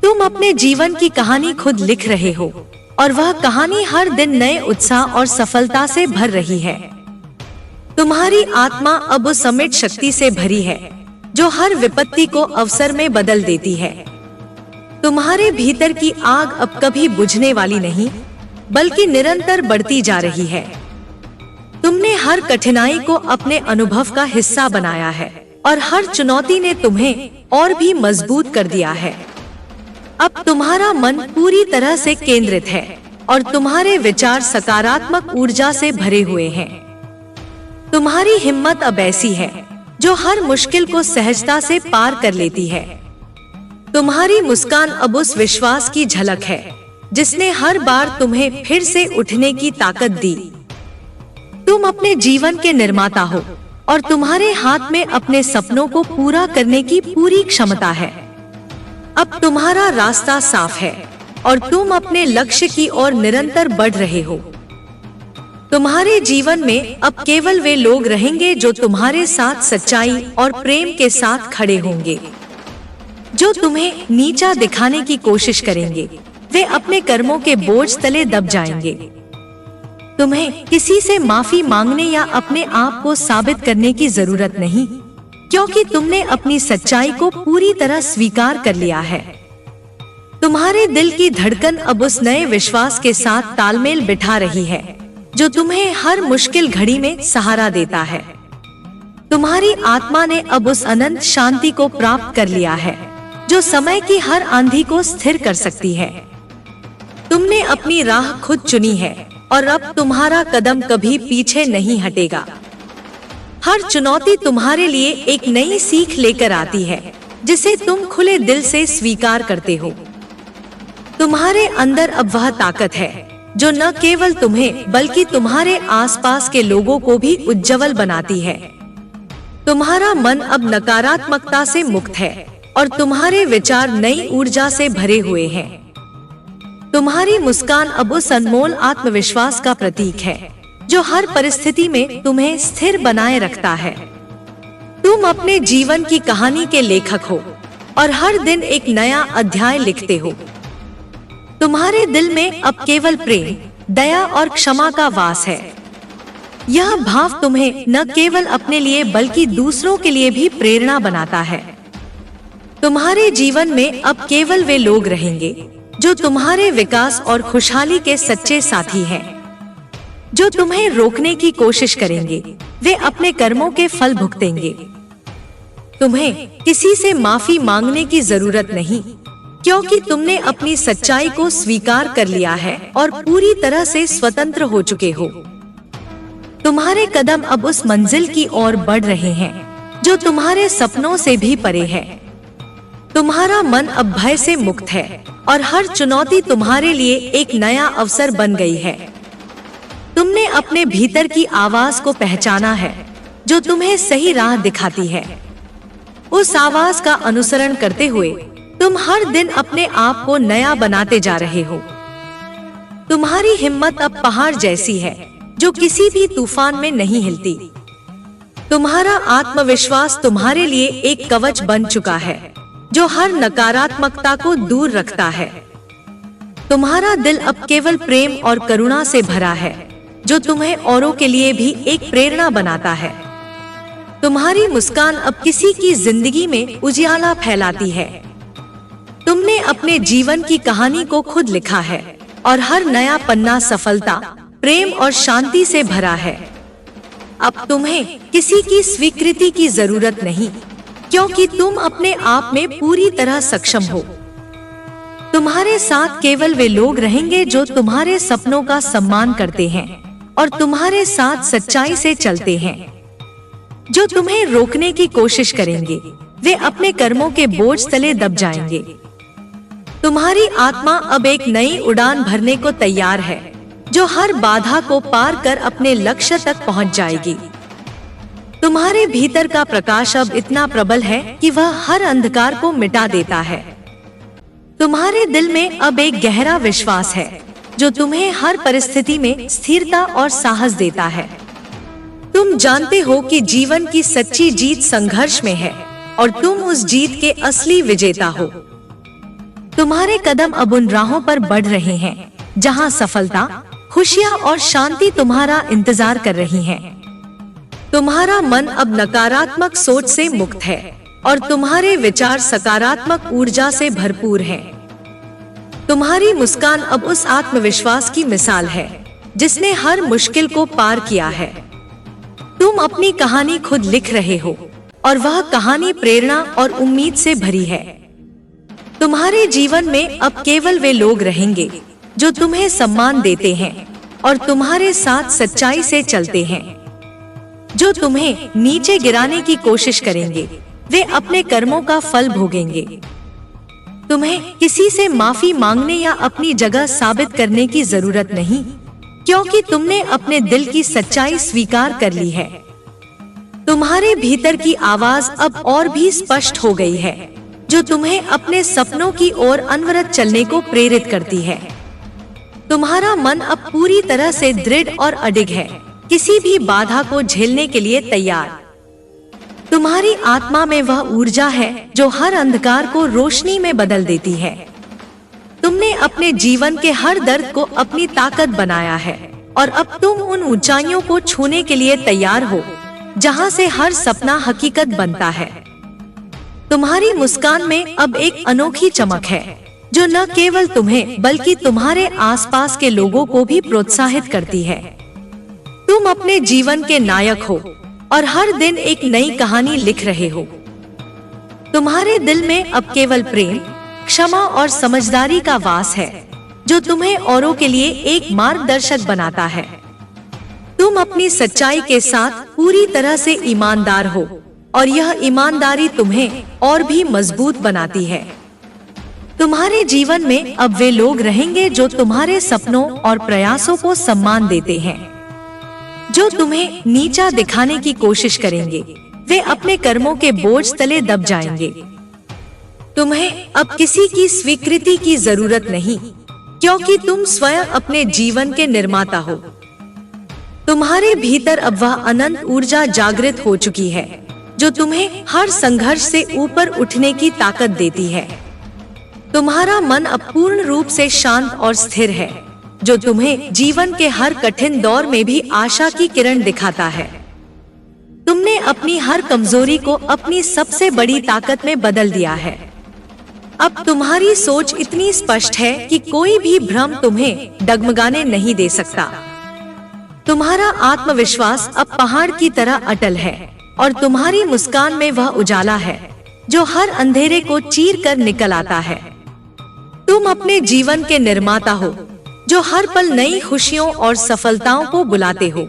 तुम अपने जीवन की कहानी खुद लिख रहे हो और वह कहानी हर दिन नए उत्साह और सफलता से भर रही है। तुम्हारी आत्मा अब उस अमिट शक्ति से भरी है जो हर विपत्ति को अवसर में बदल देती है। तुम्हारे भीतर की आग अब कभी बुझने वाली नहीं, बल्कि निरंतर बढ़ती जा रही है। तुमने हर कठिनाई को अपने अनुभव का हिस्सा बनाया है और हर चुनौती ने तुम्हें और भी मजबूत कर दिया है। अब तुम्हारा मन पूरी तरह से केंद्रित है और तुम्हारे विचार सकारात्मक ऊर्जा से भरे हुए हैं। तुम्हारी हिम्मत अब ऐसी है जो हर मुश्किल को सहजता से पार कर लेती है। तुम्हारी मुस्कान अब उस विश्वास की झलक है जिसने हर बार तुम्हें फिर से उठने की ताकत दी। तुम अपने जीवन के निर्माता हो और तुम्हारे हाथ में अपने सपनों को पूरा करने की पूरी क्षमता है। अब तुम्हारा रास्ता साफ है और तुम अपने लक्ष्य की ओर निरंतर बढ़ रहे हो। तुम्हारे जीवन में अब केवल वे लोग रहेंगे जो तुम्हारे साथ सच्चाई और प्रेम के साथ खड़े होंगे। जो तुम्हें नीचा दिखाने की कोशिश करेंगे, वे अपने कर्मों के बोझ तले दब जाएंगे। तुम्हें किसी से माफी मांगने या अपने आप को साबित करने की जरूरत नहीं, क्योंकि तुमने अपनी सच्चाई को पूरी तरह स्वीकार कर लिया है। तुम्हारे दिल की धड़कन अब उस नए विश्वास के साथ तालमेल बिठा रही है जो तुम्हें हर मुश्किल घड़ी में सहारा देता है। तुम्हारी आत्मा ने अब उस अनंत शांति को प्राप्त कर लिया है जो समय की हर आंधी को स्थिर कर सकती है। तुमने अपनी राह खुद चुनी है और अब तुम्हारा कदम कभी पीछे नहीं हटेगा। हर चुनौती तुम्हारे लिए एक नई सीख लेकर आती है जिसे तुम खुले दिल से स्वीकार करते हो। तुम्हारे अंदर अब वह ताकत है जो न केवल तुम्हें बल्कि तुम्हारे आसपास के लोगों को भी उज्जवल बनाती है। तुम्हारा मन अब नकारात्मकता से मुक्त है और तुम्हारे विचार नई ऊर्जा से भरे हुए हैं। तुम्हारी मुस्कान अब उस अनमोल आत्मविश्वास का प्रतीक है जो हर परिस्थिति में तुम्हें स्थिर बनाए रखता है। तुम अपने जीवन की कहानी के लेखक हो और हर दिन एक नया अध्याय लिखते हो। तुम्हारे दिल में अब केवल प्रेम, दया और क्षमा का वास है। यह भाव तुम्हें न केवल अपने लिए बल्कि दूसरों के लिए भी प्रेरणा बनाता है। तुम्हारे जीवन में अब केवल वे लोग रहेंगे जो तुम्हारे विकास और खुशहाली के सच्चे साथी हैं। जो तुम्हें रोकने की कोशिश करेंगे, वे अपने कर्मों के फल भुगतेंगे। तुम्हें किसी से माफी मांगने की जरूरत नहीं, क्योंकि तुमने अपनी सच्चाई को स्वीकार कर लिया है और पूरी तरह से स्वतंत्र हो चुके हो। तुम्हारे कदम अब उस मंजिल की ओर बढ़ रहे हैं जो तुम्हारे सपनों से भी परे है। तुम्हारा मन अब भय से मुक्त है और हर चुनौती तुम्हारे लिए एक नया अवसर बन गई है। तुमने अपने भीतर की आवाज को पहचाना है जो तुम्हें सही राह दिखाती है। उस आवाज का अनुसरण करते हुए तुम हर दिन अपने आप को नया बनाते जा रहे हो। तुम्हारी हिम्मत अब पहाड़ जैसी है जो किसी भी तूफान में नहीं हिलती। तुम्हारा आत्मविश्वास तुम्हारे लिए एक कवच बन चुका है जो हर नकारात्मकता को दूर रखता है। तुम्हारा दिल अब केवल प्रेम और करुणा से भरा है, जो तुम्हें औरों के लिए भी एक प्रेरणा बनाता है। तुम्हारी मुस्कान अब किसी की जिंदगी में उजियाला फैलाती है। तुमने अपने जीवन की कहानी को खुद लिखा है और हर नया पन्ना सफलता, प्रेम और शांति से भरा है। अब तुम्हें किसी की स्वीकृति की जरूरत नहीं, क्योंकि तुम अपने आप में पूरी तरह सक्षम हो। तुम्हारे साथ केवल वे लोग रहेंगे जो तुम्हारे सपनों का सम्मान करते हैं और तुम्हारे साथ सच्चाई से चलते हैं। जो तुम्हें रोकने की कोशिश करेंगे, वे अपने कर्मों के बोझ तले दब जाएंगे। तुम्हारी आत्मा अब एक नई उड़ान भरने को तैयार है, जो हर बाधा को पार कर अपने लक्ष्य तक पहुंच जाएगी। तुम्हारे भीतर का प्रकाश अब इतना प्रबल है कि वह हर अंधकार को मिटा देता है। तुम्हारे दिल में अब एक गहरा विश्वास है, जो तुम्हें हर परिस्थिति में स्थिरता और साहस देता है। तुम जानते हो कि जीवन की सच्ची जीत संघर्ष में है और तुम उस जीत के असली विजेता हो। तुम्हारे कदम अब उन राहों पर बढ़ रहे हैं जहां सफलता, खुशियां और शांति तुम्हारा इंतजार कर रही हैं। तुम्हारा मन अब नकारात्मक सोच से मुक्त है और तुम्हारे विचार सकारात्मक ऊर्जा से भरपूर हैं। तुम्हारी मुस्कान अब उस आत्मविश्वास की मिसाल है जिसने हर मुश्किल को पार किया है। तुम अपनी कहानी खुद लिख रहे हो और वह कहानी प्रेरणा और उम्मीद से भरी है। तुम्हारे जीवन में अब केवल वे लोग रहेंगे जो तुम्हें सम्मान देते हैं और तुम्हारे साथ सच्चाई से चलते हैं। जो तुम्हें नीचे गिराने की कोशिश करेंगे, वे अपने कर्मों का फल भोगेंगे। तुम्हें किसी से माफी मांगने या अपनी जगह साबित करने की जरूरत नहीं, क्योंकि तुमने अपने दिल की सच्चाई स्वीकार कर ली है। तुम्हारे भीतर की आवाज अब और भी स्पष्ट हो गई है, जो तुम्हें अपने सपनों की ओर अनवरत चलने को प्रेरित करती है। तुम्हारा मन अब पूरी तरह से दृढ़ और अडिग है, किसी भी बाधा को झेलने के लिए तैयार। तुम्हारी आत्मा में वह ऊर्जा है जो हर अंधकार को रोशनी में बदल देती है। तुमने अपने जीवन के हर दर्द को अपनी ताकत बनाया है और अब तुम उन ऊंचाइयों को छूने के लिए तैयार हो जहां से हर सपना हकीकत बनता है। तुम्हारी मुस्कान में अब एक अनोखी चमक है, जो न केवल तुम्हें बल्कि तुम्हारे आसपास के लोगों को भी प्रोत्साहित करती है। तुम अपने जीवन के नायक हो और हर दिन एक नई कहानी लिख रहे हो। तुम्हारे दिल में अब केवल प्रेम, क्षमा और समझदारी का वास है, जो तुम्हें औरों के लिए एक मार्गदर्शक बनाता है। तुम अपनी सच्चाई के साथ पूरी तरह से ईमानदार हो और यह ईमानदारी तुम्हें और भी मजबूत बनाती है। तुम्हारे जीवन में अब वे लोग रहेंगे जो तुम्हारे सपनों और प्रयासों को सम्मान देते हैं। जो तुम्हें नीचा दिखाने की कोशिश करेंगे, वे अपने कर्मों के बोझ तले दब जाएंगे। तुम्हें अब किसी की स्वीकृति की जरूरत नहीं, क्योंकि तुम स्वयं अपने जीवन के निर्माता हो। तुम्हारे भीतर अब वह अनंत ऊर्जा जागृत हो चुकी है, जो तुम्हें हर संघर्ष से ऊपर उठने की ताकत देती है। तुम्हारा मन अब पूर्ण रूप से शांत और स्थिर है, जो तुम्हें जीवन के हर कठिन दौर में भी आशा की किरण दिखाता है। तुमने अपनी हर कमजोरी को अपनी सबसे बड़ी ताकत में बदल दिया है। अब तुम्हारी सोच इतनी स्पष्ट है कि कोई भी भ्रम तुम्हें डगमगाने नहीं दे सकता। तुम्हारा आत्मविश्वास अब पहाड़ की तरह अटल है और तुम्हारी मुस्कान में वह उजाला है जो हर अंधेरे को चीर कर निकल आता है। तुम अपने जीवन के निर्माता हो, जो हर पल नई खुशियों और सफलताओं को बुलाते हो।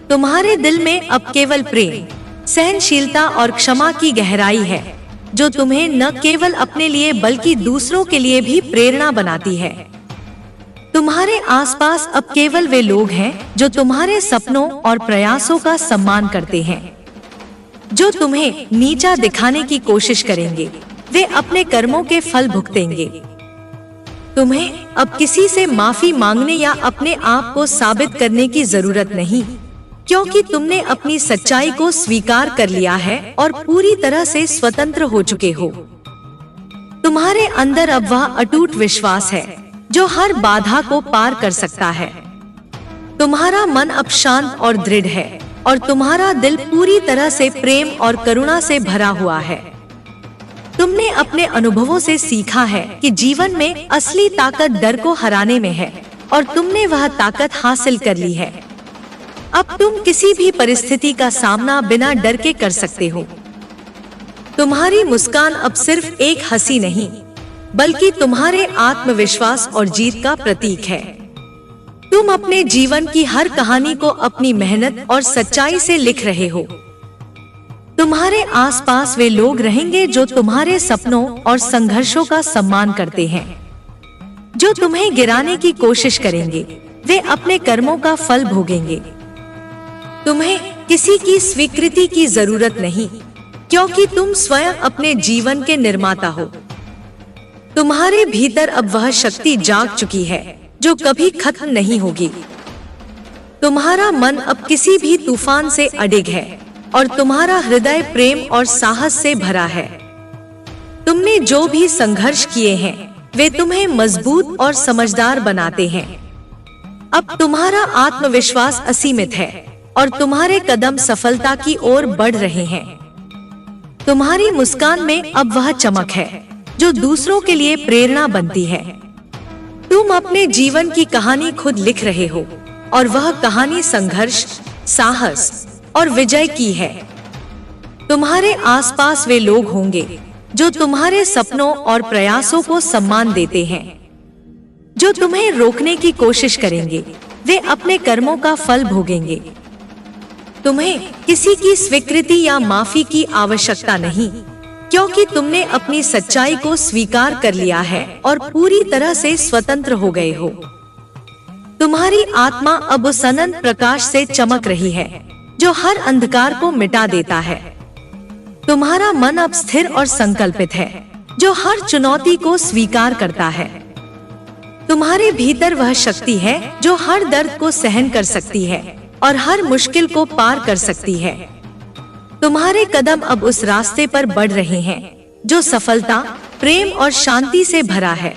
तुम्हारे दिल में अब केवल प्रेम, सहनशीलता और क्षमा की गहराई है, जो तुम्हें न केवल अपने लिए बल्कि दूसरों के लिए भी प्रेरणा बनाती है। तुम्हारे आसपास अब केवल वे लोग हैं जो तुम्हारे सपनों और प्रयासों का सम्मान करते हैं। जो तुम्हें नीचा दिखाने की कोशिश करेंगे, वे अपने कर्मों के फल भुगतेंगे। तुम्हें अब किसी से माफी मांगने या अपने आप को साबित करने की जरूरत नहीं, क्योंकि तुमने अपनी सच्चाई को स्वीकार कर लिया है और पूरी तरह से स्वतंत्र हो चुके हो। तुम्हारे अंदर अब वह अटूट विश्वास है जो हर बाधा को पार कर सकता है। तुम्हारा मन अब शांत और दृढ़ है और तुम्हारा दिल पूरी तरह से प्रेम और करुणा से भरा हुआ है। तुमने अपने अनुभवों से सीखा है कि जीवन में असली ताकत डर को हराने में है और तुमने वह ताकत हासिल कर ली है। अब तुम किसी भी परिस्थिति का सामना बिना डर के कर सकते हो। तुम्हारी मुस्कान अब सिर्फ एक हंसी नहीं, बल्कि तुम्हारे आत्मविश्वास और जीत का प्रतीक है। तुम अपने जीवन की हर कहानी को अपनी मेहनत और सच्चाई से लिख रहे हो। तुम्हारे आसपास वे लोग रहेंगे जो तुम्हारे सपनों और संघर्षों का सम्मान करते हैं। जो तुम्हें गिराने की कोशिश करेंगे वे अपने कर्मों का फल भोगेंगे। तुम्हें किसी की स्वीकृति की जरूरत नहीं, क्योंकि तुम स्वयं अपने जीवन के निर्माता हो। तुम्हारे भीतर अब वह शक्ति जाग चुकी है जो कभी खत्म नहीं होगी। तुम्हारा मन अब किसी भी तूफान से अडिग है और तुम्हारा हृदय प्रेम और साहस से भरा है। तुमने जो भी संघर्ष किए हैं वे तुम्हें मजबूत और समझदार बनाते हैं। अब तुम्हारा आत्मविश्वास असीमित है और तुम्हारे कदम सफलता की ओर बढ़ रहे हैं। तुम्हारी मुस्कान में अब वह चमक है जो दूसरों के लिए प्रेरणा बनती है। तुम अपने जीवन की कहानी खुद लिख रहे हो और वह कहानी संघर्ष, साहस और विजय की है। तुम्हारे आसपास वे लोग होंगे जो तुम्हारे सपनों और प्रयासों को सम्मान देते हैं। जो तुम्हें रोकने की कोशिश करेंगे वे अपने कर्मों का फल भोगेंगे। तुम्हें किसी की स्वीकृति या माफी की आवश्यकता नहीं, क्योंकि तुमने अपनी सच्चाई को स्वीकार कर लिया है और पूरी तरह से स्वतंत्र हो गए हो। तुम्हारी आत्मा अब उस अनंत प्रकाश से चमक रही है जो हर अंधकार को मिटा देता है। तुम्हारा मन अब स्थिर और संकल्पित है जो हर चुनौती को स्वीकार करता है। तुम्हारे भीतर वह शक्ति है जो हर दर्द को सहन कर सकती है और हर मुश्किल को पार कर सकती है। तुम्हारे कदम अब उस रास्ते पर बढ़ रहे हैं जो सफलता, प्रेम और शांति से भरा है।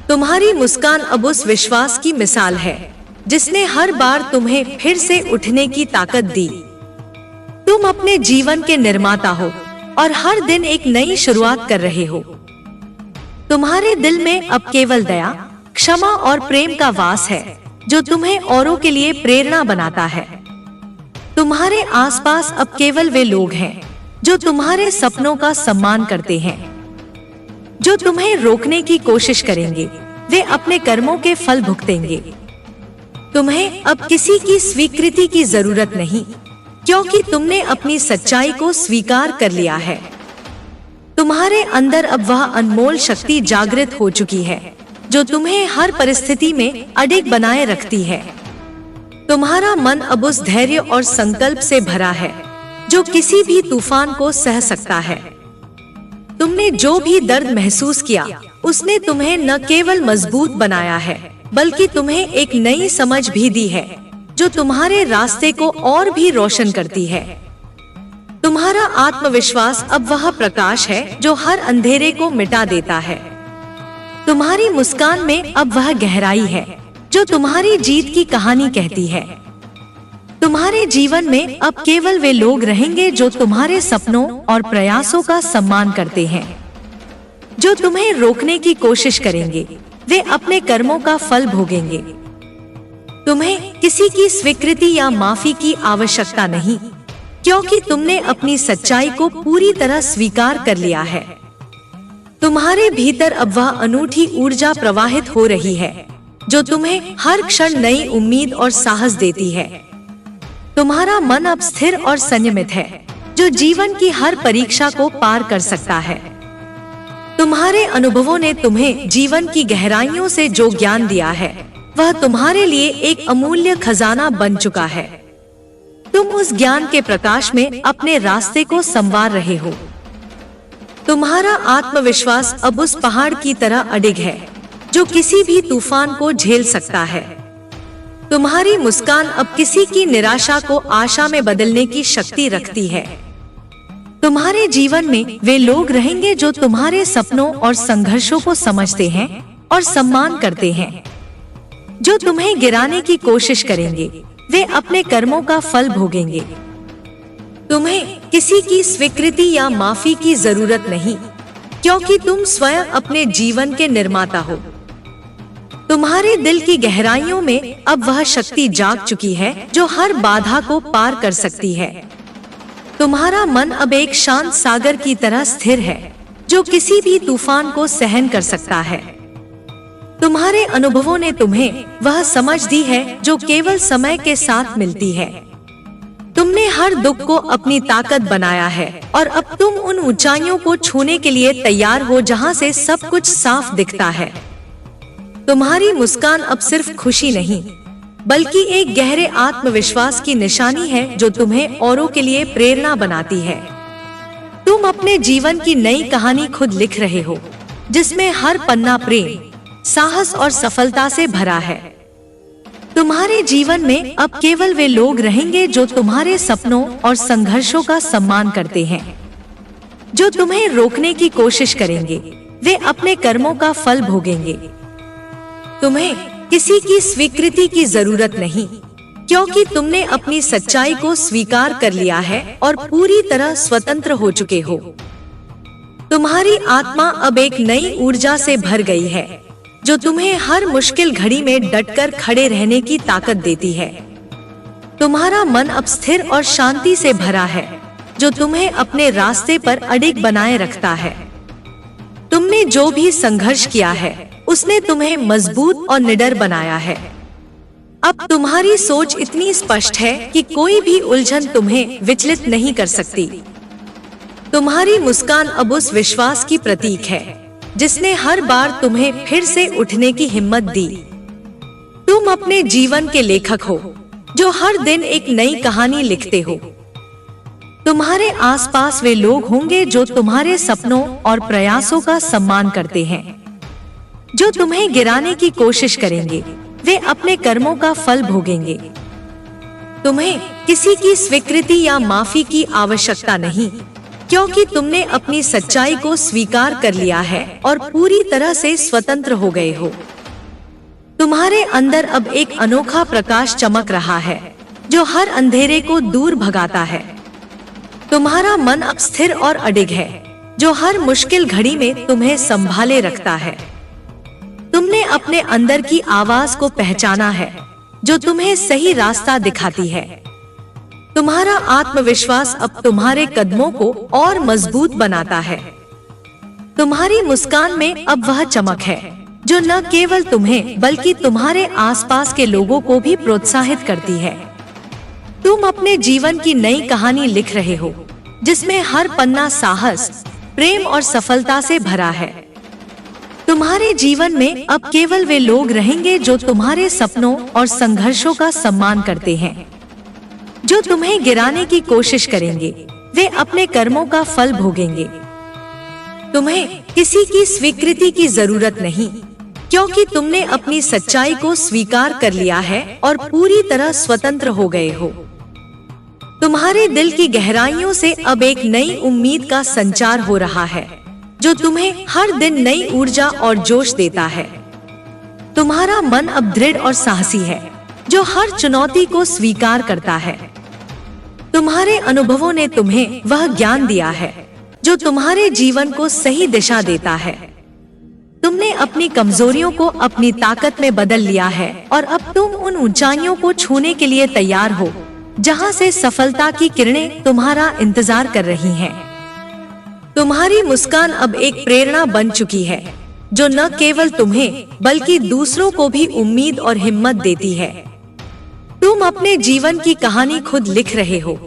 तुम्हारी मुस्कान अब उस विश्वास की मिसाल है जिसने हर बार तुम्हें फिर से उठने की ताकत दी। तुम अपने जीवन के निर्माता हो और हर दिन एक नई शुरुआत कर रहे हो। तुम्हारे दिल में अब केवल दया, क्षमा और प्रेम का वास है जो तुम्हें औरों के लिए प्रेरणा बनाता है। तुम्हारे आसपास अब केवल वे लोग हैं जो तुम्हारे सपनों का सम्मान करते हैं। जो तुम्हें रोकने की कोशिश करेंगे वे अपने कर्मों के फल भुगतेंगे। तुम्हें अब किसी की स्वीकृति की जरूरत नहीं, क्योंकि तुमने अपनी सच्चाई को स्वीकार कर लिया है। तुम्हारे अंदर अब वह अनमोल शक्ति जागृत हो चुकी है जो तुम्हें हर परिस्थिति में अडिग बनाए रखती है। तुम्हारा मन अब उस धैर्य और संकल्प से भरा है जो किसी भी तूफान को सह सकता है। तुमने जो भी दर्द महसूस किया उसने तुम्हें न केवल मजबूत बनाया है, बल्कि तुम्हें एक नई समझ भी दी है जो तुम्हारे रास्ते को और भी रोशन करती है। तुम्हारा आत्मविश्वास अब वह प्रकाश है जो हर अंधेरे को मिटा देता है। तुम्हारी मुस्कान में अब वह गहराई है जो तुम्हारी जीत की कहानी कहती है। तुम्हारे जीवन में अब केवल वे लोग रहेंगे जो तुम्हारे सपनों और प्रयासों का सम्मान करते हैं। जो तुम्हें रोकने की कोशिश करेंगे वे अपने कर्मों का फल भोगेंगे। तुम्हें किसी की स्वीकृति या माफी की आवश्यकता नहीं, क्योंकि तुमने अपनी सच्चाई को पूरी तरह स्वीकार कर लिया है। तुम्हारे भीतर अब वह अनूठी ऊर्जा प्रवाहित हो रही है जो तुम्हें हर क्षण नई उम्मीद और साहस देती है। तुम्हारा मन अब स्थिर और संयमित है जो जीवन की हर परीक्षा को पार कर सकता है। तुम्हारे अनुभवों ने तुम्हें जीवन की गहराइयों से जो ज्ञान दिया है वह तुम्हारे लिए एक अमूल्य खजाना बन चुका है। तुम उस ज्ञान के प्रकाश में अपने रास्ते को संवार रहे हो। तुम्हारा आत्मविश्वास अब उस पहाड़ की तरह अडिग है जो किसी भी तूफान को झेल सकता है। तुम्हारी मुस्कान अब किसी की निराशा को आशा में बदलने की शक्ति रखती है। तुम्हारे जीवन में वे लोग रहेंगे जो तुम्हारे सपनों और संघर्षों को समझते हैं और सम्मान करते हैं। जो तुम्हें गिराने की कोशिश करेंगे वे अपने कर्मों का फल भोगेंगे। तुम्हें किसी की स्वीकृति या माफी की जरूरत नहीं, क्योंकि तुम स्वयं अपने जीवन के निर्माता हो। तुम्हारे दिल की गहराइयों में अब वह शक्ति जाग चुकी है जो हर बाधा को पार कर सकती है। तुम्हारा मन अब एक शांत सागर की तरह स्थिर है जो किसी भी तूफान को सहन कर सकता है। तुम्हारे अनुभवों ने तुम्हें वह समझ दी है जो केवल समय के साथ मिलती है। तुमने हर दुख को अपनी ताकत बनाया है और अब तुम उन ऊंचाइयों को छूने के लिए तैयार हो जहां से सब कुछ साफ दिखता है। तुम्हारी मुस्कान अब सिर्फ खुशी नहीं, बल्कि एक गहरे आत्मविश्वास की निशानी है जो तुम्हें औरों के लिए प्रेरणा बनाती है। तुम अपने जीवन की नई कहानी खुद लिख रहे हो, जिसमें हर पन्ना प्रेम, साहस और सफलता से भरा है। तुम्हारे जीवन में अब केवल वे लोग रहेंगे जो तुम्हारे सपनों और संघर्षों का सम्मान करते हैं। जो तुम्हें रोकने की कोशिश करेंगे वे अपने कर्मों का फल भोगेंगे। तुम्हें किसी की स्वीकृति की जरूरत नहीं, क्योंकि तुमने अपनी सच्चाई को स्वीकार कर लिया है और पूरी तरह स्वतंत्र हो चुके हो। तुम्हारी आत्मा अब एक नई ऊर्जा से भर गई है जो तुम्हें हर मुश्किल घड़ी में डटकर खड़े रहने की ताकत देती है। तुम्हारा मन अब स्थिर और शांति से भरा है जो तुम्हें अपने रास्ते पर अडिग बनाए रखता है। तुमने जो भी संघर्ष किया है उसने तुम्हें मजबूत और निडर बनाया है। अब तुम्हारी सोच इतनी स्पष्ट है कि कोई भी उलझन तुम्हें विचलित नहीं कर सकती। तुम्हारी मुस्कान अब उस विश्वास की प्रतीक है जिसने हर बार तुम्हें फिर से उठने की हिम्मत दी। तुम अपने जीवन के लेखक हो जो हर दिन एक नई कहानी लिखते हो। तुम्हारे आसपास वे लोग होंगे जो तुम्हारे सपनों और प्रयासों का सम्मान करते हैं। जो तुम्हें गिराने की कोशिश करेंगे वे अपने कर्मों का फल भोगेंगे। तुम्हें किसी की स्वीकृति या माफी की आवश्यकता नहीं, क्योंकि तुमने अपनी सच्चाई को स्वीकार कर लिया है और पूरी तरह से स्वतंत्र हो गए हो। तुम्हारे अंदर अब एक अनोखा प्रकाश चमक रहा है जो हर अंधेरे को दूर भगाता है। तुम्हारा मन अब स्थिर और अडिग है जो हर मुश्किल घड़ी में तुम्हें संभाले रखता है। तुमने अपने अंदर की आवाज को पहचाना है जो तुम्हें सही रास्ता दिखाती है। तुम्हारा आत्मविश्वास अब तुम्हारे कदमों को और मजबूत बनाता है। तुम्हारी मुस्कान में अब वह चमक है जो न केवल तुम्हें बल्कि तुम्हारे आसपास के लोगों को भी प्रोत्साहित करती है। तुम अपने जीवन की नई कहानी लिख रहे हो जिसमें हर पन्ना साहस, प्रेम और सफलता से भरा है। तुम्हारे जीवन में अब केवल वे लोग रहेंगे जो तुम्हारे सपनों और संघर्षों का सम्मान करते हैं। जो तुम्हें गिराने की कोशिश करेंगे वे अपने कर्मों का फल भोगेंगे। तुम्हें किसी की स्वीकृति की जरूरत नहीं, क्योंकि तुमने अपनी सच्चाई को स्वीकार कर लिया है और पूरी तरह स्वतंत्र हो गए हो। तुम्हारे दिल की गहराइयों से अब एक नई उम्मीद का संचार हो रहा है जो तुम्हें हर दिन नई ऊर्जा और जोश देता है। तुम्हारा मन अब दृढ़ और साहसी है जो हर चुनौती को स्वीकार करता है। तुम्हारे अनुभवों ने तुम्हें वह ज्ञान दिया है जो तुम्हारे जीवन को सही दिशा देता है। तुमने अपनी कमजोरियों को अपनी ताकत में बदल लिया है और अब तुम उन ऊंचाइयों को छूने के लिए तैयार हो जहां से सफलता की किरणें तुम्हारा इंतजार कर रही हैं। तुम्हारी मुस्कान अब एक प्रेरणा बन चुकी है जो न केवल तुम्हें बल्कि दूसरों को भी उम्मीद और हिम्मत देती है। तुम अपने जीवन की कहानी खुद लिख रहे हो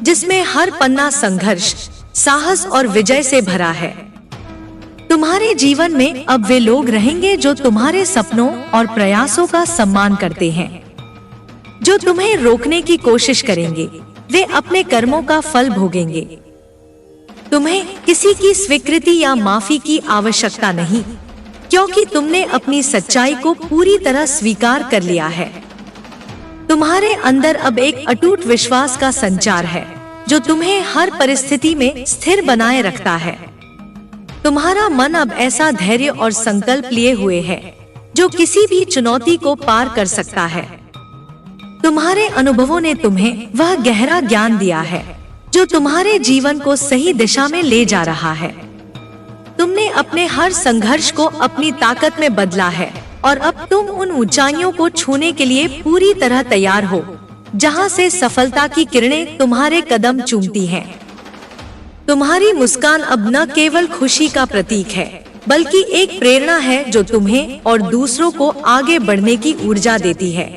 जिसमें हर पन्ना संघर्ष, साहस और विजय से भरा है। तुम्हारे जीवन में अब वे लोग रहेंगे जो तुम्हारे सपनों और प्रयासों का सम्मान करते हैं। जो तुम्हें रोकने की कोशिश करेंगे वे अपने कर्मों का फल भोगेंगे। तुम्हें किसी की स्वीकृति या माफी की आवश्यकता नहीं, क्योंकि तुमने अपनी सच्चाई को पूरी तरह स्वीकार कर लिया है। तुम्हारे अंदर अब एक अटूट विश्वास का संचार है जो तुम्हें हर परिस्थिति में स्थिर बनाए रखता है। तुम्हारा मन अब ऐसा धैर्य और संकल्प लिए हुए है जो किसी भी चुनौती को पार कर सकता है। तुम्हारे अनुभवों ने तुम्हें वह गहरा ज्ञान दिया है जो तुम्हारे जीवन को सही दिशा में ले जा रहा है। तुमने अपने हर संघर्ष को अपनी ताकत में बदला है और अब तुम उन ऊंचाइयों को छूने के लिए पूरी तरह तैयार हो जहां से सफलता की किरणें तुम्हारे कदम चूमती हैं। तुम्हारी मुस्कान अब न केवल खुशी का प्रतीक है बल्कि एक प्रेरणा है जो तुम्हें और दूसरों को आगे बढ़ने की ऊर्जा देती है।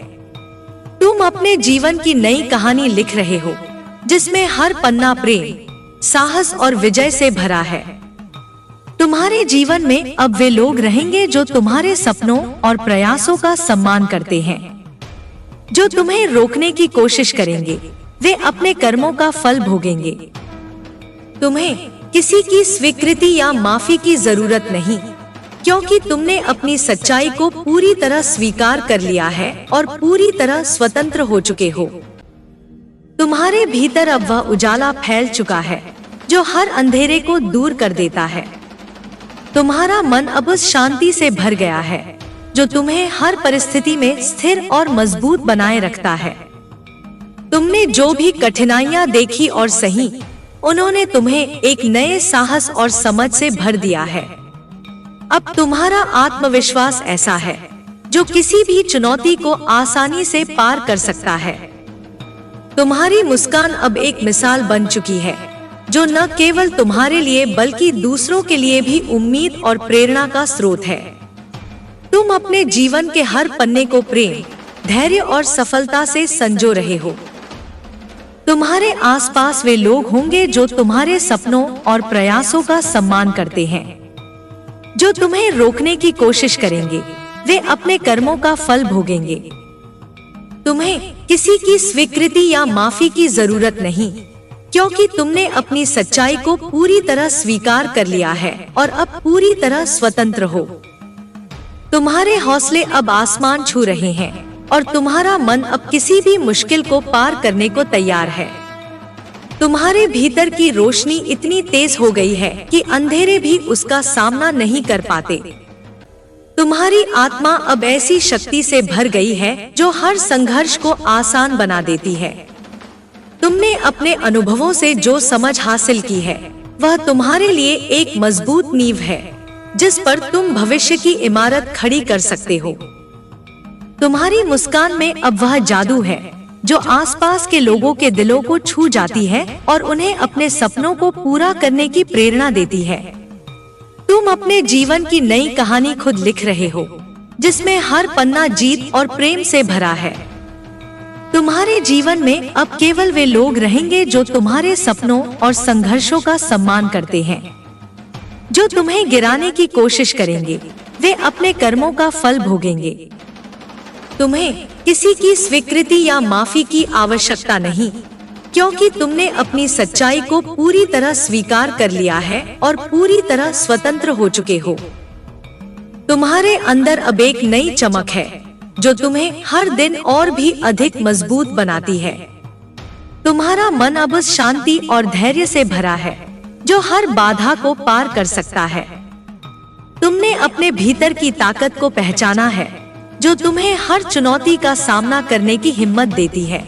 तुम अपने जीवन की नई कहानी लिख रहे हो जिसमें हर पन्ना प्रेम, साहस और विजय से भरा है। तुम्हारे जीवन में अब वे लोग रहेंगे जो तुम्हारे सपनों और प्रयासों का सम्मान करते हैं। जो तुम्हें रोकने की कोशिश करेंगे वे अपने कर्मों का फल भोगेंगे। तुम्हें किसी की स्वीकृति या माफी की जरूरत नहीं, क्योंकि तुमने अपनी सच्चाई को पूरी तरह स्वीकार कर लिया है और पूरी तरह स्वतंत्र हो चुके हो। तुम्हारे भीतर अब वह उजाला फैल चुका है जो हर अंधेरे को दूर कर देता है। तुम्हारा मन अब उस शांति से भर गया है जो तुम्हें हर परिस्थिति में स्थिर और मजबूत बनाए रखता है। तुमने जो भी कठिनाइयां देखी और सही, उन्होंने तुम्हें एक नए साहस और समझ से भर दिया है। अब तुम्हारा आत्मविश्वास ऐसा है जो किसी भी चुनौती को आसानी से पार कर सकता है। तुम्हारी मुस्कान अब एक मिसाल बन चुकी है जो न केवल तुम्हारे लिए बल्कि दूसरों के लिए भी उम्मीद और प्रेरणा का स्रोत है। तुम अपने जीवन के हर पन्ने को प्रेम, धैर्य और सफलता से संजो रहे हो। तुम्हारे आसपास वे लोग होंगे जो तुम्हारे सपनों और प्रयासों का सम्मान करते हैं। जो तुम्हें रोकने की कोशिश करेंगे वे अपने कर्मों का फल भोगेंगे। तुम्हें किसी की स्वीकृति या माफी की जरूरत नहीं, क्योंकि तुमने अपनी सच्चाई को पूरी तरह स्वीकार कर लिया है और अब पूरी तरह स्वतंत्र हो। तुम्हारे हौसले अब आसमान छू रहे हैं और तुम्हारा मन अब किसी भी मुश्किल को पार करने को तैयार है। तुम्हारे भीतर की रोशनी इतनी तेज हो गई है कि अंधेरे भी उसका सामना नहीं कर पाते। तुम्हारी आत्मा अब ऐसी शक्ति से भर गई है जो हर संघर्ष को आसान बना देती है। तुमने अपने अनुभवों से जो समझ हासिल की है वह तुम्हारे लिए एक मजबूत नींव है जिस पर तुम भविष्य की इमारत खड़ी कर सकते हो। तुम्हारी मुस्कान में अब वह जादू है जो आसपास के लोगों के दिलों को छू जाती है और उन्हें अपने सपनों को पूरा करने की प्रेरणा देती है। तुम अपने जीवन की नई कहानी खुद लिख रहे हो जिसमें हर पन्ना जीत और प्रेम से भरा है। तुम्हारे जीवन में अब केवल वे लोग रहेंगे जो तुम्हारे सपनों और संघर्षों का सम्मान करते हैं। जो तुम्हें गिराने की कोशिश करेंगे वे अपने कर्मों का फल भोगेंगे। तुम्हें किसी की स्वीकृति या माफी की आवश्यकता नहीं, क्योंकि तुमने अपनी सच्चाई को पूरी तरह स्वीकार कर लिया है और पूरी तरह स्वतंत्र हो चुके हो। तुम्हारे अंदर अब एक नई चमक है जो तुम्हें हर दिन और भी अधिक मजबूत बनाती है। तुम्हारा मन अब उस शांति और धैर्य से भरा है जो हर बाधा को पार कर सकता है। तुमने अपने भीतर की ताकत को पहचाना है जो तुम्हें हर चुनौती का सामना करने की हिम्मत देती है।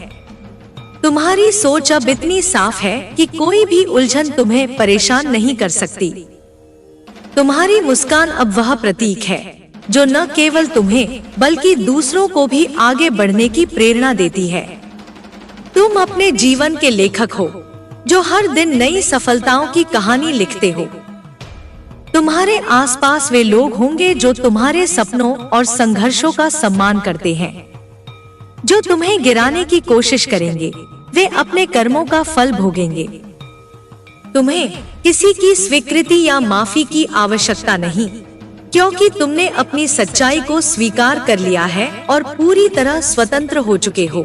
तुम्हारी सोच अब इतनी साफ है कि कोई भी उलझन तुम्हें परेशान नहीं कर सकती। तुम्हारी मुस्कान अब वह प्रतीक है जो न केवल तुम्हें बल्कि दूसरों को भी आगे बढ़ने की प्रेरणा देती है। तुम अपने जीवन के लेखक हो जो हर दिन नई सफलताओं की कहानी लिखते हो। तुम्हारे आसपास वे लोग होंगे जो तुम्हारे सपनों और संघर्षों का सम्मान करते हैं। जो तुम्हें गिराने की कोशिश करेंगे वे अपने कर्मों का फल भोगेंगे। तुम्हें किसी की स्वीकृति या माफी की आवश्यकता नहीं, क्योंकि तुमने अपनी सच्चाई को स्वीकार कर लिया है और पूरी तरह स्वतंत्र हो चुके हो।